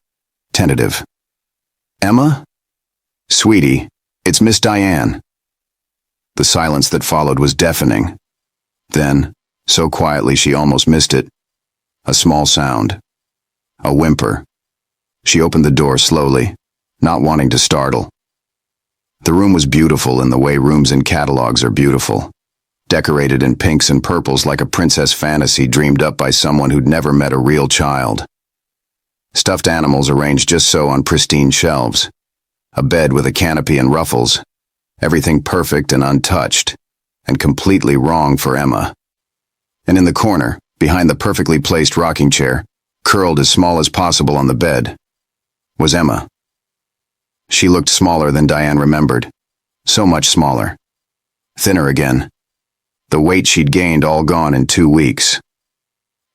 Speaker 1: tentative. "Emma?" "Sweetie, it's Miss Diane." The silence that followed was deafening. Then, so quietly she almost missed it, a small sound. A whimper. She opened the door slowly, not wanting to startle. The room was beautiful in the way rooms in catalogs are beautiful, decorated in pinks and purples like a princess fantasy dreamed up by someone who'd never met a real child. Stuffed animals arranged just so on pristine shelves, a bed with a canopy and ruffles, everything perfect and untouched, and completely wrong for Emma. And in the corner, behind the perfectly placed rocking chair, curled as small as possible on the bed, was Emma. She looked smaller than Diane remembered, so much smaller. Thinner again. The weight she'd gained all gone in 2 weeks.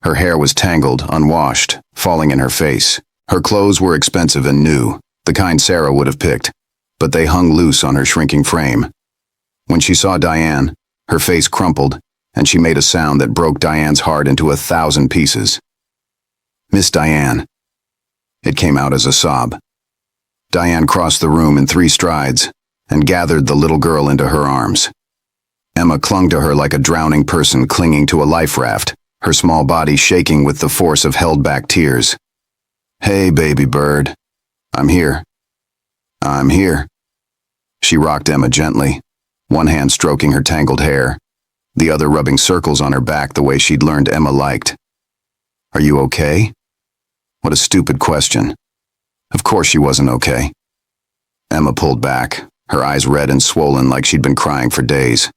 Speaker 1: Her hair was tangled, unwashed, falling in her face. Her clothes were expensive and new, the kind Sarah would have picked, but they hung loose on her shrinking frame. When she saw Diane, her face crumpled, and she made a sound that broke Diane's heart into 1,000 pieces. "Miss Diane." It came out as a sob. Diane crossed the room in 3 strides and gathered the little girl into her arms. Emma clung to her like a drowning person clinging to a life raft, her small body shaking with the force of held-back tears. "Hey, baby bird. I'm here. I'm here." She rocked Emma gently, one hand stroking her tangled hair, the other rubbing circles on her back the way she'd learned Emma liked. "Are you okay?" What a stupid question. Of course she wasn't okay. Emma pulled back, her eyes red and swollen like she'd been crying for days.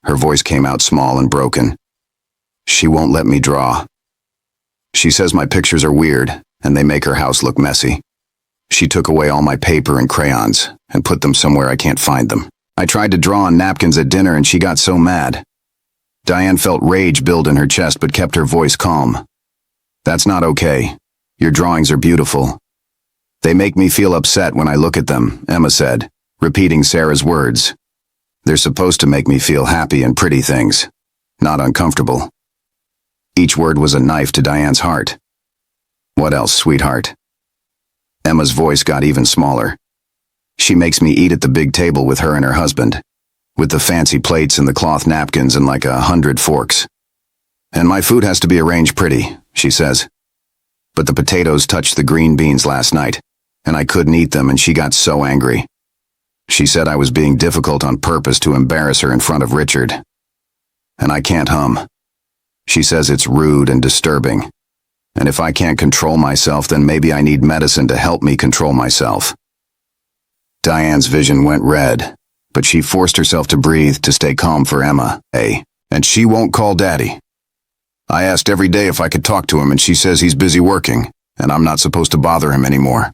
Speaker 1: Her voice came out small and broken. "She won't let me draw. She says my pictures are weird, and they make her house look messy. She took away all my paper and crayons, and put them somewhere I can't find them. I tried to draw on napkins at dinner and she got so mad." Diane felt rage build in her chest but kept her voice calm. "That's not okay. Your drawings are beautiful." "They make me feel upset when I look at them," Emma said, repeating Sarah's words. "They're supposed to make me feel happy and pretty things, not uncomfortable." Each word was a knife to Diane's heart. "What else, sweetheart?" Emma's voice got even smaller. "She makes me eat at the big table with her and her husband, with the fancy plates and the cloth napkins and like 100 forks. And my food has to be arranged pretty," she says. "But the potatoes touched the green beans last night, and I couldn't eat them and she got so angry. She said I was being difficult on purpose to embarrass her in front of Richard. And I can't hum. She says it's rude and disturbing. And if I can't control myself, then maybe I need medicine to help me control myself." Diane's vision went red, but she forced herself to breathe to stay calm for Emma. "And she won't call Daddy. I asked every day if I could talk to him and she says he's busy working, and I'm not supposed to bother him anymore.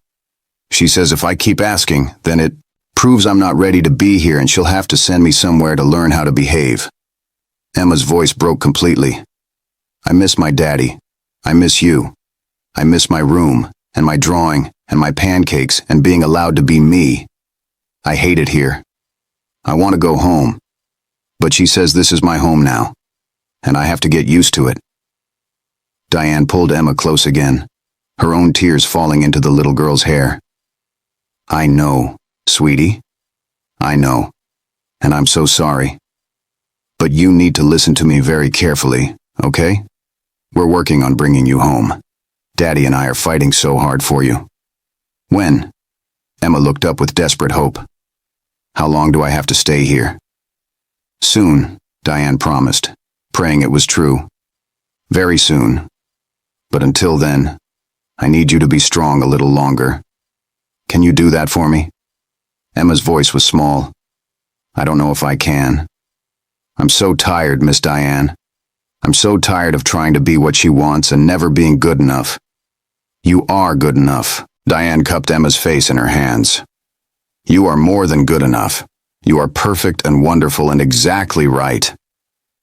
Speaker 1: She says if I keep asking, then it proves I'm not ready to be here and she'll have to send me somewhere to learn how to behave." Emma's voice broke completely. "I miss my daddy. I miss you. I miss my room, and my drawing, and my pancakes, and being allowed to be me. I hate it here. I want to go home. But she says this is my home now, and I have to get used to it." Diane pulled Emma close again, her own tears falling into the little girl's hair. "I know, sweetie. I know. And I'm so sorry. But you need to listen to me very carefully, okay? We're working on bringing you home. Daddy and I are fighting so hard for you." "When?" Emma looked up with desperate hope. "How long do I have to stay here?" "Soon," Diane promised, praying it was true. "Very soon. But until then, I need you to be strong a little longer." Can you do that for me? Emma's voice was small. I don't know if I can. I'm so tired, Miss Diane. I'm so tired of trying to be what she wants and never being good enough. You are good enough. Diane cupped Emma's face in her hands. You are more than good enough. You are perfect and wonderful and exactly right.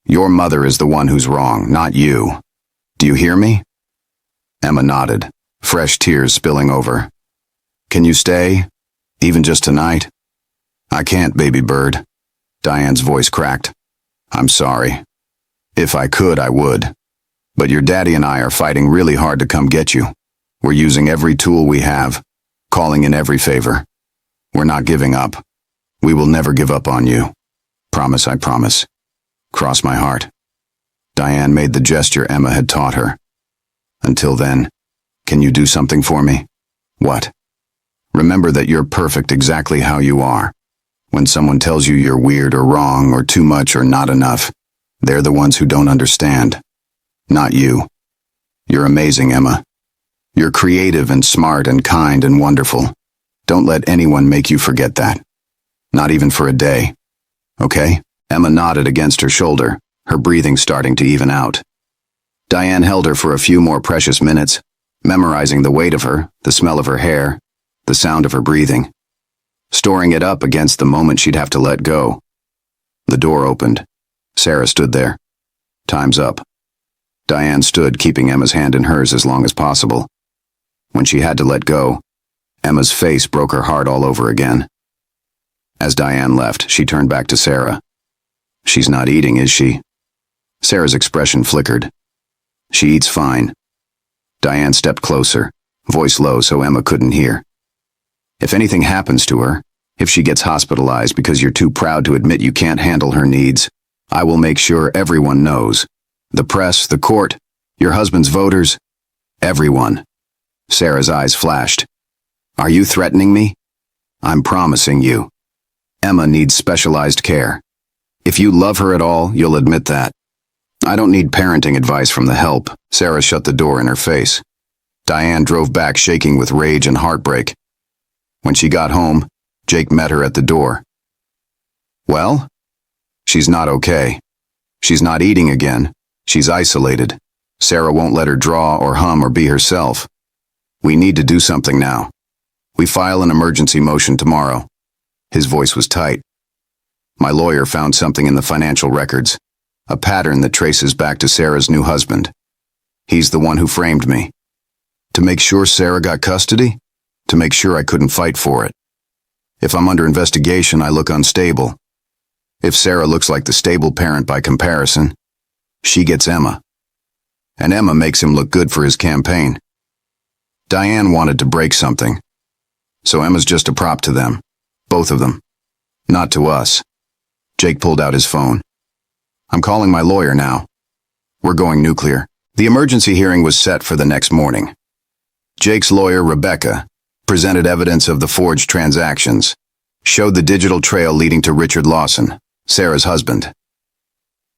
Speaker 1: Your mother is the one who's wrong, not you. Do you hear me? Emma nodded, fresh tears spilling over. Can you stay? Even just tonight? I can't, baby bird. Diane's voice cracked. I'm sorry. If I could, I would. But your daddy and I are fighting really hard to come get you. We're using every tool we have, calling in every favor. We're not giving up. We will never give up on you. Promise, I promise. Cross my heart. Diane made the gesture Emma had taught her. Until then, can you do something for me? What? Remember that you're perfect exactly how you are. When someone tells you you're weird or wrong or too much or not enough, they're the ones who don't understand. Not you. You're amazing, Emma. You're creative and smart and kind and wonderful. Don't let anyone make you forget that. Not even for a day. Okay? Emma nodded against her shoulder, her breathing starting to even out. Diane held her for a few more precious minutes, memorizing the weight of her, the smell of her hair, the sound of her breathing, storing it up against the moment she'd have to let go. The door opened. Sarah stood there. Time's up. Diane stood, keeping Emma's hand in hers as long as possible. When she had to let go, Emma's face broke her heart all over again. As Diane left, she turned back to Sarah. She's not eating, is she? Sarah's expression flickered. She eats fine. Diane stepped closer, voice low so Emma couldn't hear. If anything happens to her, if she gets hospitalized because you're too proud to admit you can't handle her needs, I will make sure everyone knows. The press, the court, your husband's voters, everyone. Sarah's eyes flashed. Are you threatening me? I'm promising you. Emma needs specialized care. If you love her at all, you'll admit that. I don't need parenting advice from the help. Sarah shut the door in her face. Diane drove back shaking with rage and heartbreak. When she got home, Jake met her at the door. Well? She's not okay. She's not eating again. She's isolated. Sarah won't let her draw or hum or be herself. We need to do something now. We file an emergency motion tomorrow. His voice was tight. My lawyer found something in the financial records, a pattern that traces back to Sarah's new husband. He's the one who framed me. To make sure Sarah got custody? To make sure I couldn't fight for it. If I'm under investigation, I look unstable. If Sarah looks like the stable parent by comparison, she gets Emma. And Emma makes him look good for his campaign. Diane wanted to break something. So Emma's just a prop to them. Both of them. Not to us. Jake pulled out his phone. I'm calling my lawyer now. We're going nuclear. The emergency hearing was set for the next morning. Jake's lawyer, Rebecca, presented evidence of the forged transactions, showed the digital trail leading to Richard Lawson, Sarah's husband.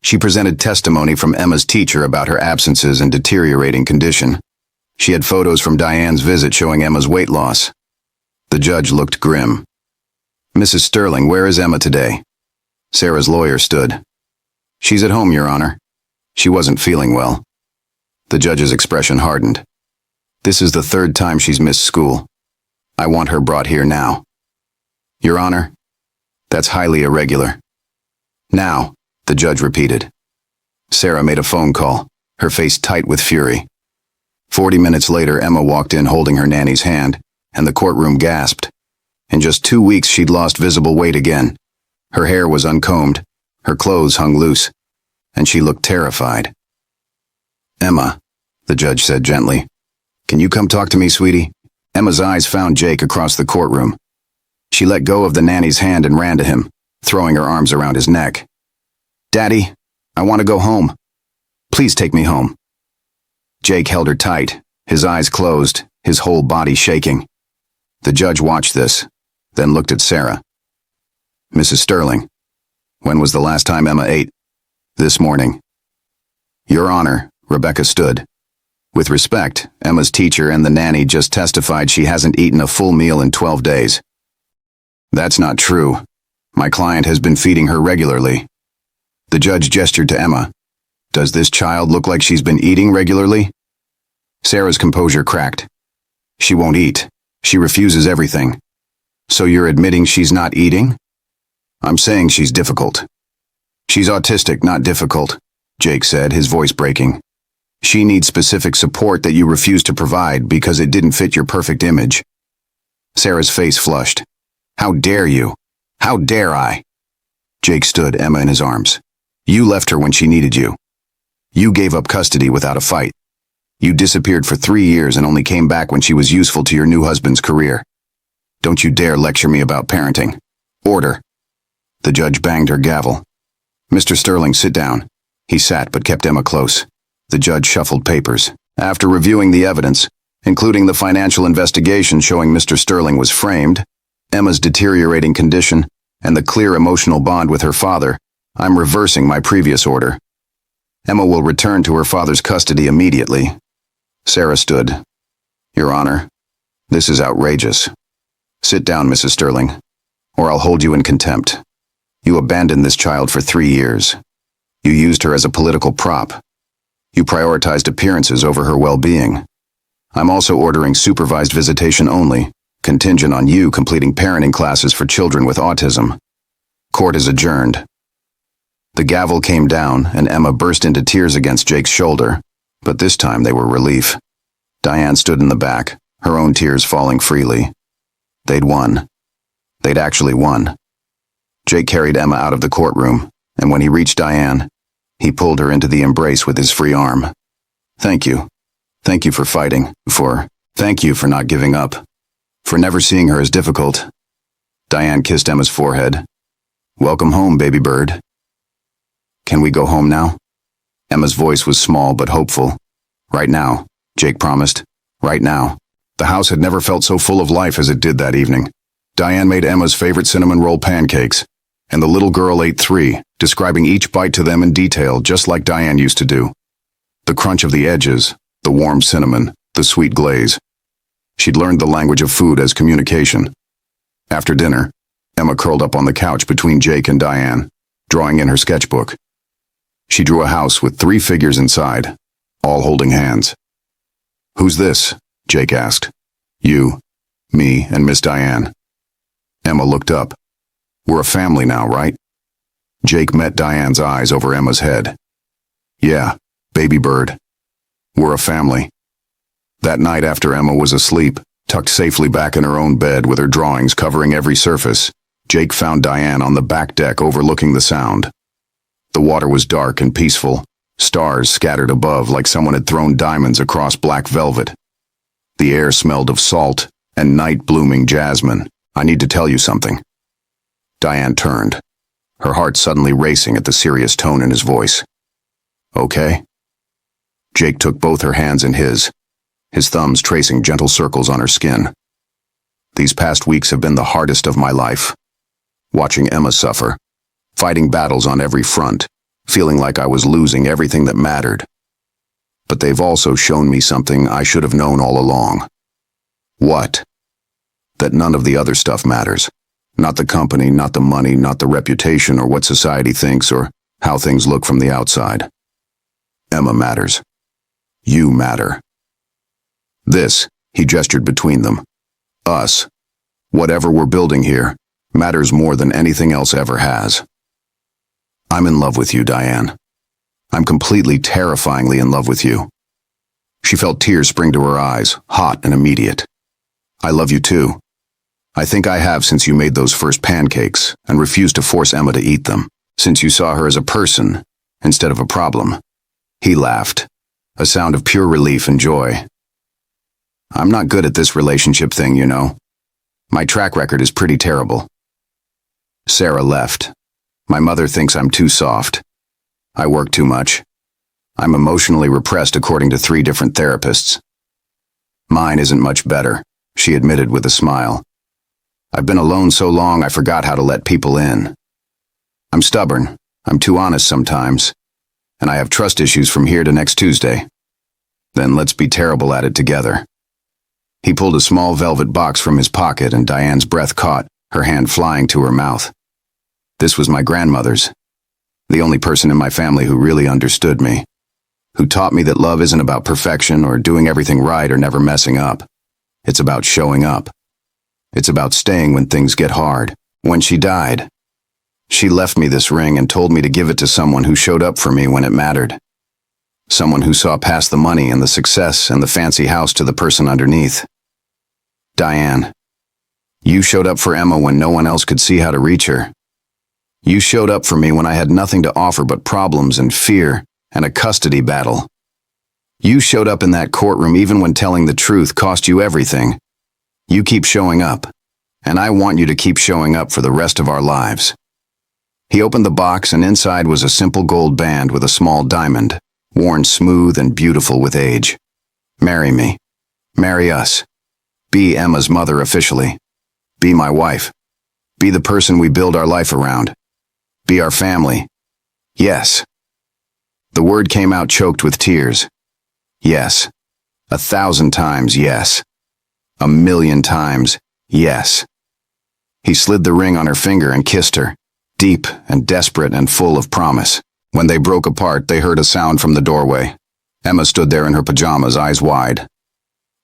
Speaker 1: She presented testimony from Emma's teacher about her absences and deteriorating condition. She had photos from Diane's visit showing Emma's weight loss. The judge looked grim. Mrs. Sterling, where is Emma today? Sarah's lawyer stood. She's at home, Your Honor. She wasn't feeling well. The judge's expression hardened. This is the third time she's missed school. I want her brought here now. Your Honor, that's highly irregular. Now, the judge repeated. Sarah made a phone call, her face tight with fury. 40 minutes later, Emma walked in holding her nanny's hand, and the courtroom gasped. In just 2 weeks, she'd lost visible weight again. Her hair was uncombed, her clothes hung loose, and she looked terrified. Emma, the judge said gently, can you come talk to me, sweetie? Emma's eyes found Jake across the courtroom. She let go of the nanny's hand and ran to him, throwing her arms around his neck. Daddy, I want to go home. Please take me home. Jake held her tight, his eyes closed, his whole body shaking. The judge watched this, then looked at Sarah. Mrs. Sterling, when was the last time Emma ate? This morning. Your Honor, Rebecca stood. With respect, Emma's teacher and the nanny just testified she hasn't eaten a full meal in 12 days. That's not true. My client has been feeding her regularly. The judge gestured to Emma. Does this child look like she's been eating regularly? Sarah's composure cracked. She won't eat. She refuses everything. So you're admitting she's not eating? I'm saying she's difficult. She's autistic, not difficult, Jake said, his voice breaking. She needs specific support that you refuse to provide because it didn't fit your perfect image. Sarah's face flushed. How dare you? How dare I? Jake stood Emma in his arms. You left her when she needed you. You gave up custody without a fight. You disappeared for 3 years and only came back when she was useful to your new husband's career. Don't you dare lecture me about parenting. Order. The judge banged her gavel. Mr. Sterling, sit down. He sat but kept Emma close. The judge shuffled papers. After reviewing the evidence, including the financial investigation showing Mr. Sterling was framed, Emma's deteriorating condition, and the clear emotional bond with her father, I'm reversing my previous order. Emma will return to her father's custody immediately. Sarah stood. Your Honor, this is outrageous. Sit down, Mrs. Sterling, or I'll hold you in contempt. You abandoned this child for 3 years. You used her as a political prop. You prioritized appearances over her well-being. I'm also ordering supervised visitation only, contingent on you completing parenting classes for children with autism. Court is adjourned. The gavel came down, and Emma burst into tears against Jake's shoulder, but this time they were relief. Diane stood in the back, her own tears falling freely. They'd won. They'd actually won. Jake carried Emma out of the courtroom, and when he reached Diane, he pulled her into the embrace with his free arm. Thank you. Thank you for fighting. Thank you for not giving up. For never seeing her as difficult. Diane kissed Emma's forehead. Welcome home, baby bird. Can we go home now? Emma's voice was small but hopeful. Right now, Jake promised. Right now. The house had never felt so full of life as it did that evening. Diane made Emma's favorite cinnamon roll pancakes, and the little girl ate 3, describing each bite to them in detail just like Diane used to do. The crunch of the edges, the warm cinnamon, the sweet glaze. She'd learned the language of food as communication. After dinner, Emma curled up on the couch between Jake and Diane, drawing in her sketchbook. She drew a house with 3 figures inside, all holding hands. Who's this? Jake asked. You, me, and Miss Diane. Emma looked up. We're a family now, right? Jake met Diane's eyes over Emma's head. Yeah, baby bird. We're a family. That night after Emma was asleep, tucked safely back in her own bed with her drawings covering every surface, Jake found Diane on the back deck overlooking the Sound. The water was dark and peaceful, stars scattered above like someone had thrown diamonds across black velvet. The air smelled of salt and night-blooming jasmine. I need to tell you something. Diane turned, her heart suddenly racing at the serious tone in his voice. Okay? Jake took both her hands in his thumbs tracing gentle circles on her skin. These past weeks have been the hardest of my life. Watching Emma suffer, fighting battles on every front, feeling like I was losing everything that mattered. But they've also shown me something I should have known all along. What? That none of the other stuff matters. Not the company, not the money, not the reputation or what society thinks or how things look from the outside. Emma matters. You matter. This, he gestured between them. Us, whatever we're building here, matters more than anything else ever has. I'm in love with you, Diane. I'm completely, terrifyingly in love with you. She felt tears spring to her eyes, hot and immediate. I love you too. I think I have since you made those first pancakes and refused to force Emma to eat them, since you saw her as a person instead of a problem. He laughed, a sound of pure relief and joy. I'm not good at this relationship thing, you know. My track record is pretty terrible. Sarah left. My mother thinks I'm too soft. I work too much. I'm emotionally repressed according to 3 different therapists. Mine isn't much better, she admitted with a smile. I've been alone so long I forgot how to let people in. I'm stubborn, I'm too honest sometimes, and I have trust issues from here to next Tuesday. Then let's be terrible at it together. He pulled a small velvet box from his pocket and Diane's breath caught, her hand flying to her mouth. This was my grandmother's. The only person in my family who really understood me. Who taught me that love isn't about perfection or doing everything right or never messing up. It's about showing up. It's about staying when things get hard. When she died, she left me this ring and told me to give it to someone who showed up for me when it mattered. Someone who saw past the money and the success and the fancy house to the person underneath. Diane, you showed up for Emma when no one else could see how to reach her. You showed up for me when I had nothing to offer but problems and fear and a custody battle. You showed up in that courtroom even when telling the truth cost you everything. You keep showing up, and I want you to keep showing up for the rest of our lives. He opened the box and inside was a simple gold band with a small diamond, worn smooth and beautiful with age. Marry me. Marry us. Be Emma's mother officially. Be my wife. Be the person we build our life around. Be our family. Yes. The word came out choked with tears. Yes. 1,000 times yes. 1,000,000 times yes. He slid the ring on her finger and kissed her, deep and desperate and full of promise. When they broke apart, they heard a sound from the doorway. Emma stood there in her pajamas, eyes wide.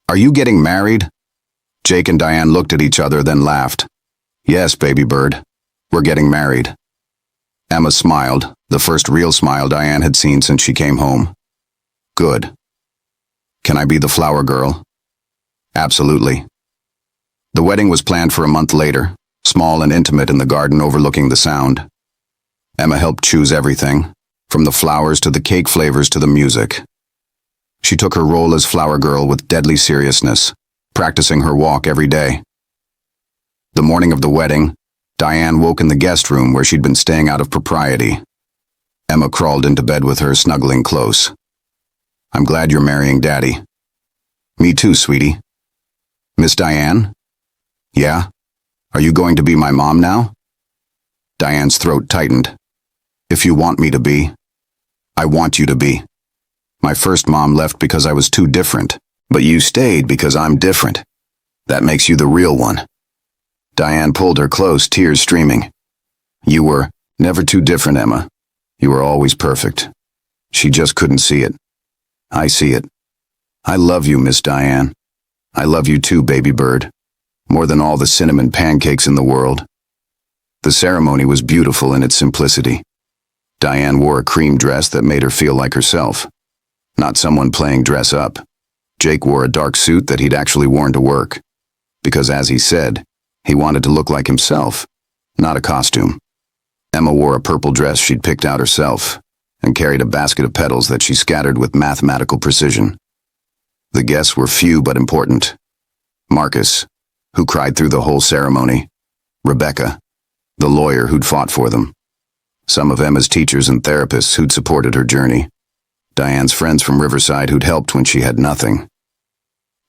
Speaker 1: Are you getting married? Jake and Diane looked at each other, then laughed. Yes, baby bird. We're getting married. Emma smiled, the first real smile Diane had seen since she came home. Good. Can I be the flower girl? Absolutely. The wedding was planned for a month later, small and intimate in the garden overlooking the Sound. Emma helped choose everything, from the flowers to the cake flavors to the music. She took her role as flower girl with deadly seriousness, practicing her walk every day. The morning of the wedding, Diane woke in the guest room where she'd been staying out of propriety. Emma crawled into bed with her, snuggling close. I'm glad you're marrying Daddy. Me too, sweetie. Miss Diane? Yeah? Are you going to be my mom now? Diane's throat tightened. If you want me to be, I want you to be. My first mom left because I was too different, but you stayed because I'm different. That makes you the real one. Diane pulled her close, tears streaming. You were never too different, Emma. You were always perfect. She just couldn't see it. I see it. I love you, Miss Diane. I love you too, baby bird. More than all the cinnamon pancakes in the world. The ceremony was beautiful in its simplicity. Diane wore a cream dress that made her feel like herself. Not someone playing dress up. Jake wore a dark suit that he'd actually worn to work. Because as he said, he wanted to look like himself, not a costume. Emma wore a purple dress she'd picked out herself, and carried a basket of petals that she scattered with mathematical precision. The guests were few but important. Marcus, who cried through the whole ceremony. Rebecca, the lawyer who'd fought for them. Some of Emma's teachers and therapists who'd supported her journey. Diane's friends from Riverside who'd helped when she had nothing.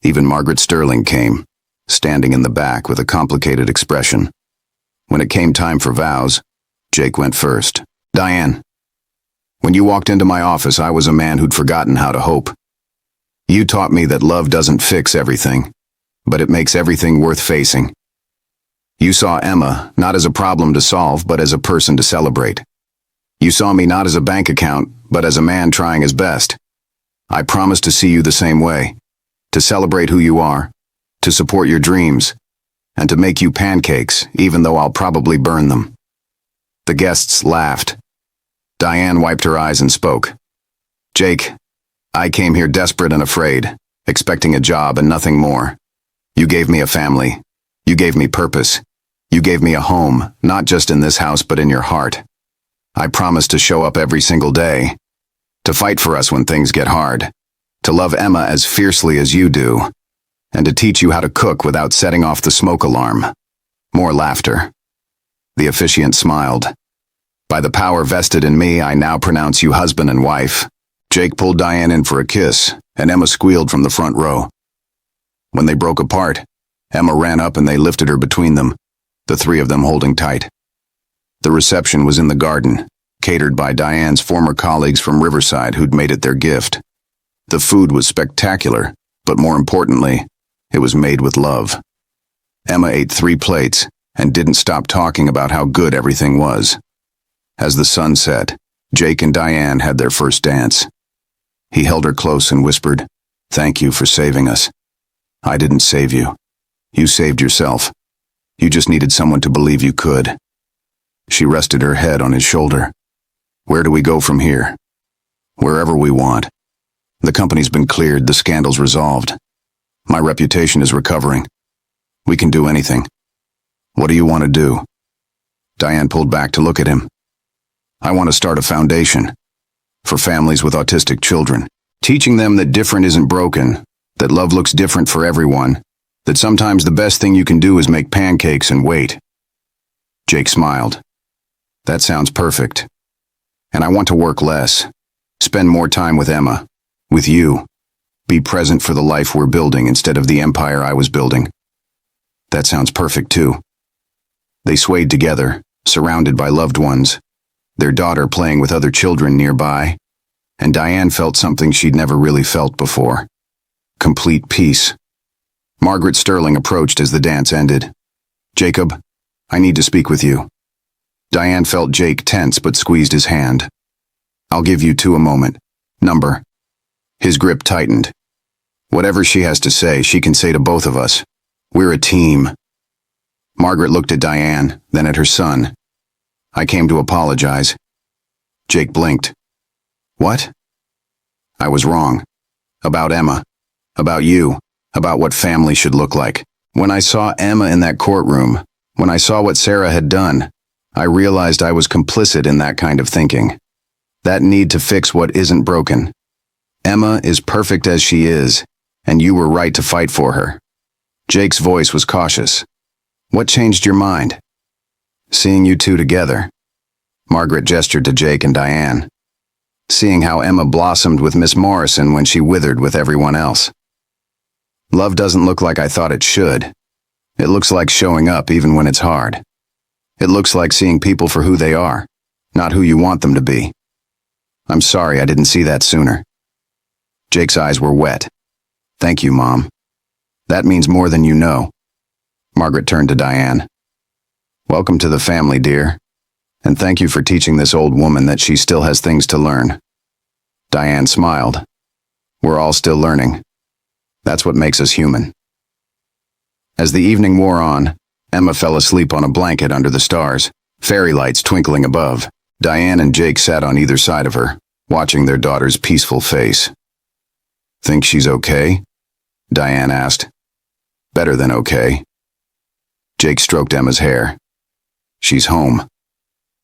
Speaker 1: Even Margaret Sterling came, standing in the back with a complicated expression. When it came time for vows, Jake went first. Diane, when you walked into my office, I was a man who'd forgotten how to hope. You taught me that love doesn't fix everything, but it makes everything worth facing. You saw Emma not as a problem to solve, but as a person to celebrate. You saw me not as a bank account, but as a man trying his best. I promise to see you the same way, to celebrate who you are, to support your dreams, and to make you pancakes, even though I'll probably burn them. The guests laughed. Diane wiped her eyes and spoke. Jake, I came here desperate and afraid, expecting a job and nothing more. You gave me a family. You gave me purpose. You gave me a home, not just in this house but in your heart. I promise to show up every single day, to fight for us when things get hard, to love Emma as fiercely as you do, and to teach you how to cook without setting off the smoke alarm. More laughter. The officiant smiled. By the power vested in me, I now pronounce you husband and wife. Jake pulled Diane in for a kiss, and Emma squealed from the front row. When they broke apart, Emma ran up and they lifted her between them, the three of them holding tight. The reception was in the garden, catered by Diane's former colleagues from Riverside who'd made it their gift. The food was spectacular, but more importantly, it was made with love. Emma ate 3 plates and didn't stop talking about how good everything was. As the sun set, Jake and Diane had their first dance. He held her close and whispered, "Thank you for saving us. I didn't save you. You saved yourself. You just needed someone to believe you could." She rested her head on his shoulder. "Where do we go from here?" "Wherever we want. The company's been cleared, the scandal's resolved. My reputation is recovering. We can do anything. What do you want to do?" Diane pulled back to look at him. "I want to start a foundation for families with autistic children, teaching them that different isn't broken, that love looks different for everyone, that sometimes the best thing you can do is make pancakes and wait." Jake smiled. "That sounds perfect. And I want to work less, spend more time with Emma, with you, be present for the life we're building instead of the empire I was building." "That sounds perfect too." They swayed together, surrounded by loved ones, their daughter playing with other children nearby, and Diane felt something she'd never really felt before. Complete peace. Margaret Sterling approached as the dance ended. "Jacob, I need to speak with you." Diane felt Jake tense but squeezed his hand. "I'll give you 2 a moment. Number." His grip tightened. "Whatever she has to say, she can say to both of us. We're a team." Margaret looked at Diane, then at her son. "I came to apologize." Jake blinked. "What?" "I was wrong. About Emma. About you. About what family should look like. When I saw Emma in that courtroom, when I saw what Sarah had done, I realized I was complicit in that kind of thinking. That need to fix what isn't broken. Emma is perfect as she is, and you were right to fight for her." Jake's voice was cautious. "What changed your mind?" "Seeing you two together." Margaret gestured to Jake and Diane. "Seeing how Emma blossomed with Miss Morrison when she withered with everyone else. Love doesn't look like I thought it should. It looks like showing up even when it's hard. It looks like seeing people for who they are, not who you want them to be. I'm sorry I didn't see that sooner." Jake's eyes were wet. "Thank you, Mom. That means more than you know." Margaret turned to Diane. "Welcome to the family, dear. And thank you for teaching this old woman that she still has things to learn." Diane smiled. "We're all still learning. That's what makes us human." As the evening wore on, Emma fell asleep on a blanket under the stars, fairy lights twinkling above. Diane and Jake sat on either side of her, watching their daughter's peaceful face. "Think she's okay?" Diane asked. "Better than okay." Jake stroked Emma's hair. "She's home."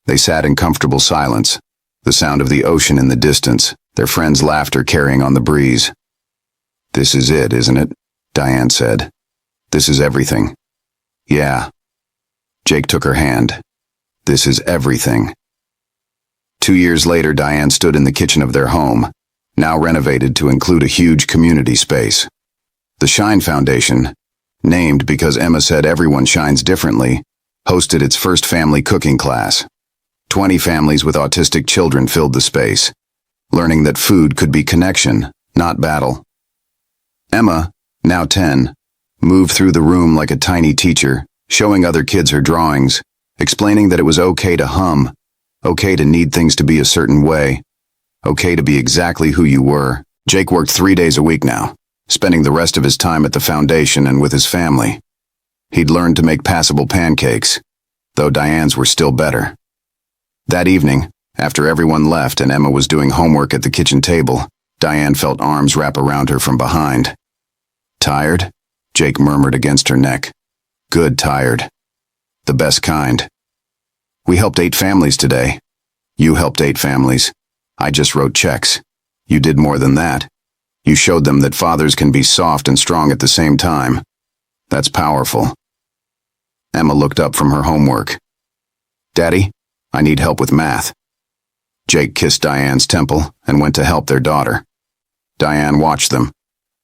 Speaker 1: They sat in comfortable silence, the sound of the ocean in the distance, their friends' laughter carrying on the breeze. "This is it, isn't it?" Diane said. "This is everything." "Yeah." Jake took her hand. "This is everything." 2 years later, Diane stood in the kitchen of their home, now renovated to include a huge community space. The Shine Foundation, named because Emma said everyone shines differently, hosted its first family cooking class. 20 families with autistic children filled the space, learning that food could be connection, not battle. Emma, now 10, moved through the room like a tiny teacher, showing other kids her drawings, explaining that it was okay to hum, okay to need things to be a certain way, okay to be exactly who you were. Jake worked 3 days a week now, spending the rest of his time at the foundation and with his family. He'd learned to make passable pancakes, though Diane's were still better. That evening, after everyone left and Emma was doing homework at the kitchen table, Diane felt arms wrap around her from behind. "Tired?" Jake murmured against her neck. "Good tired. The best kind. We helped 8 families today. You helped 8 families. I just wrote checks. You did more than that. You showed them that fathers can be soft and strong at the same time. That's powerful." Emma looked up from her homework. "Daddy, I need help with math." Jake kissed Diane's temple and went to help their daughter. Diane watched them,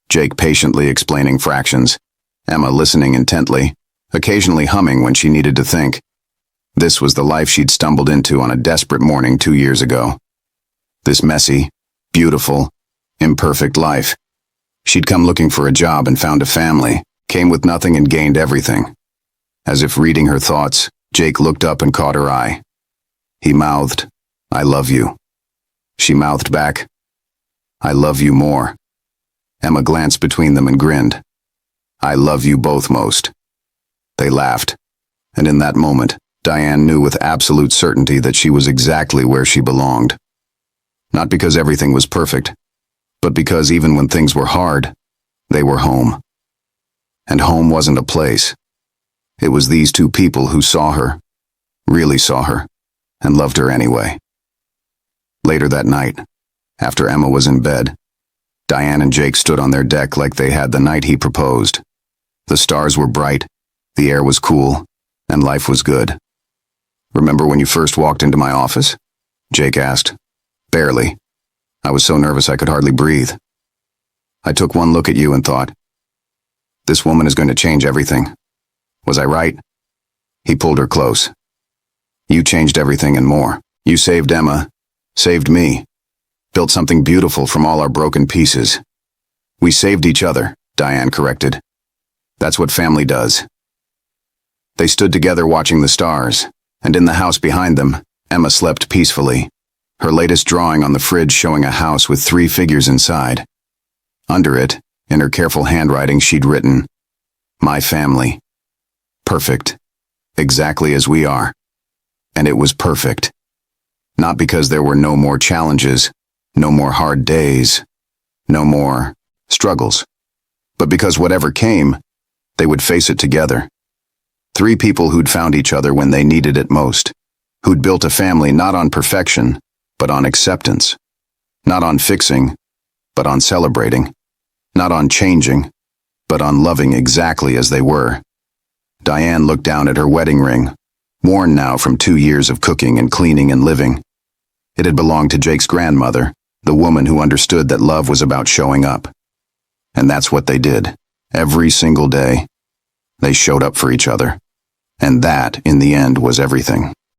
Speaker 1: Jake patiently explaining fractions, Emma listening intently, occasionally humming when she needed to think. This was the life she'd stumbled into on a desperate morning 2 years ago. This messy, beautiful, imperfect life. She'd come looking for a job and found a family, came with nothing and gained everything. As if reading her thoughts, Jake looked up and caught her eye. He mouthed, "I love you." She mouthed back, "I love you more." Emma glanced between them and grinned. "I love you both most." They laughed, and in that moment, Diane knew with absolute certainty that she was exactly where she belonged. Not because everything was perfect, but because even when things were hard, they were home. And home wasn't a place. It was these two people who saw her, really saw her, and loved her anyway. Later that night, after Emma was in bed, Diane and Jake stood on their deck like they had the night he proposed. The stars were bright, the air was cool, and life was good. "Remember when you first walked into my office?" Jake asked. "Barely. I was so nervous I could hardly breathe. I took one look at you and thought, this woman is going to change everything. Was I right?" He pulled her close. "You changed everything and more. You saved Emma, saved me, built something beautiful from all our broken pieces." "We saved each other," Diane corrected. "That's what family does." They stood together watching the stars, and in the house behind them, Emma slept peacefully, her latest drawing on the fridge showing a house with 3 figures inside. Under it, in her careful handwriting, she'd written, "My family. Perfect. Exactly as we are." And it was perfect. Not because there were no more challenges, no more hard days, no more struggles, but because whatever came, they would face it together. 3 people who'd found each other when they needed it most, who'd built a family not on perfection, but on acceptance, not on fixing, but on celebrating, not on changing, but on loving exactly as they were. Diane looked down at her wedding ring, worn now from 2 years of cooking and cleaning and living. It had belonged to Jake's grandmother, the woman who understood that love was about showing up. And that's what they did. Every single day, they showed up for each other. And that, in the end, was everything.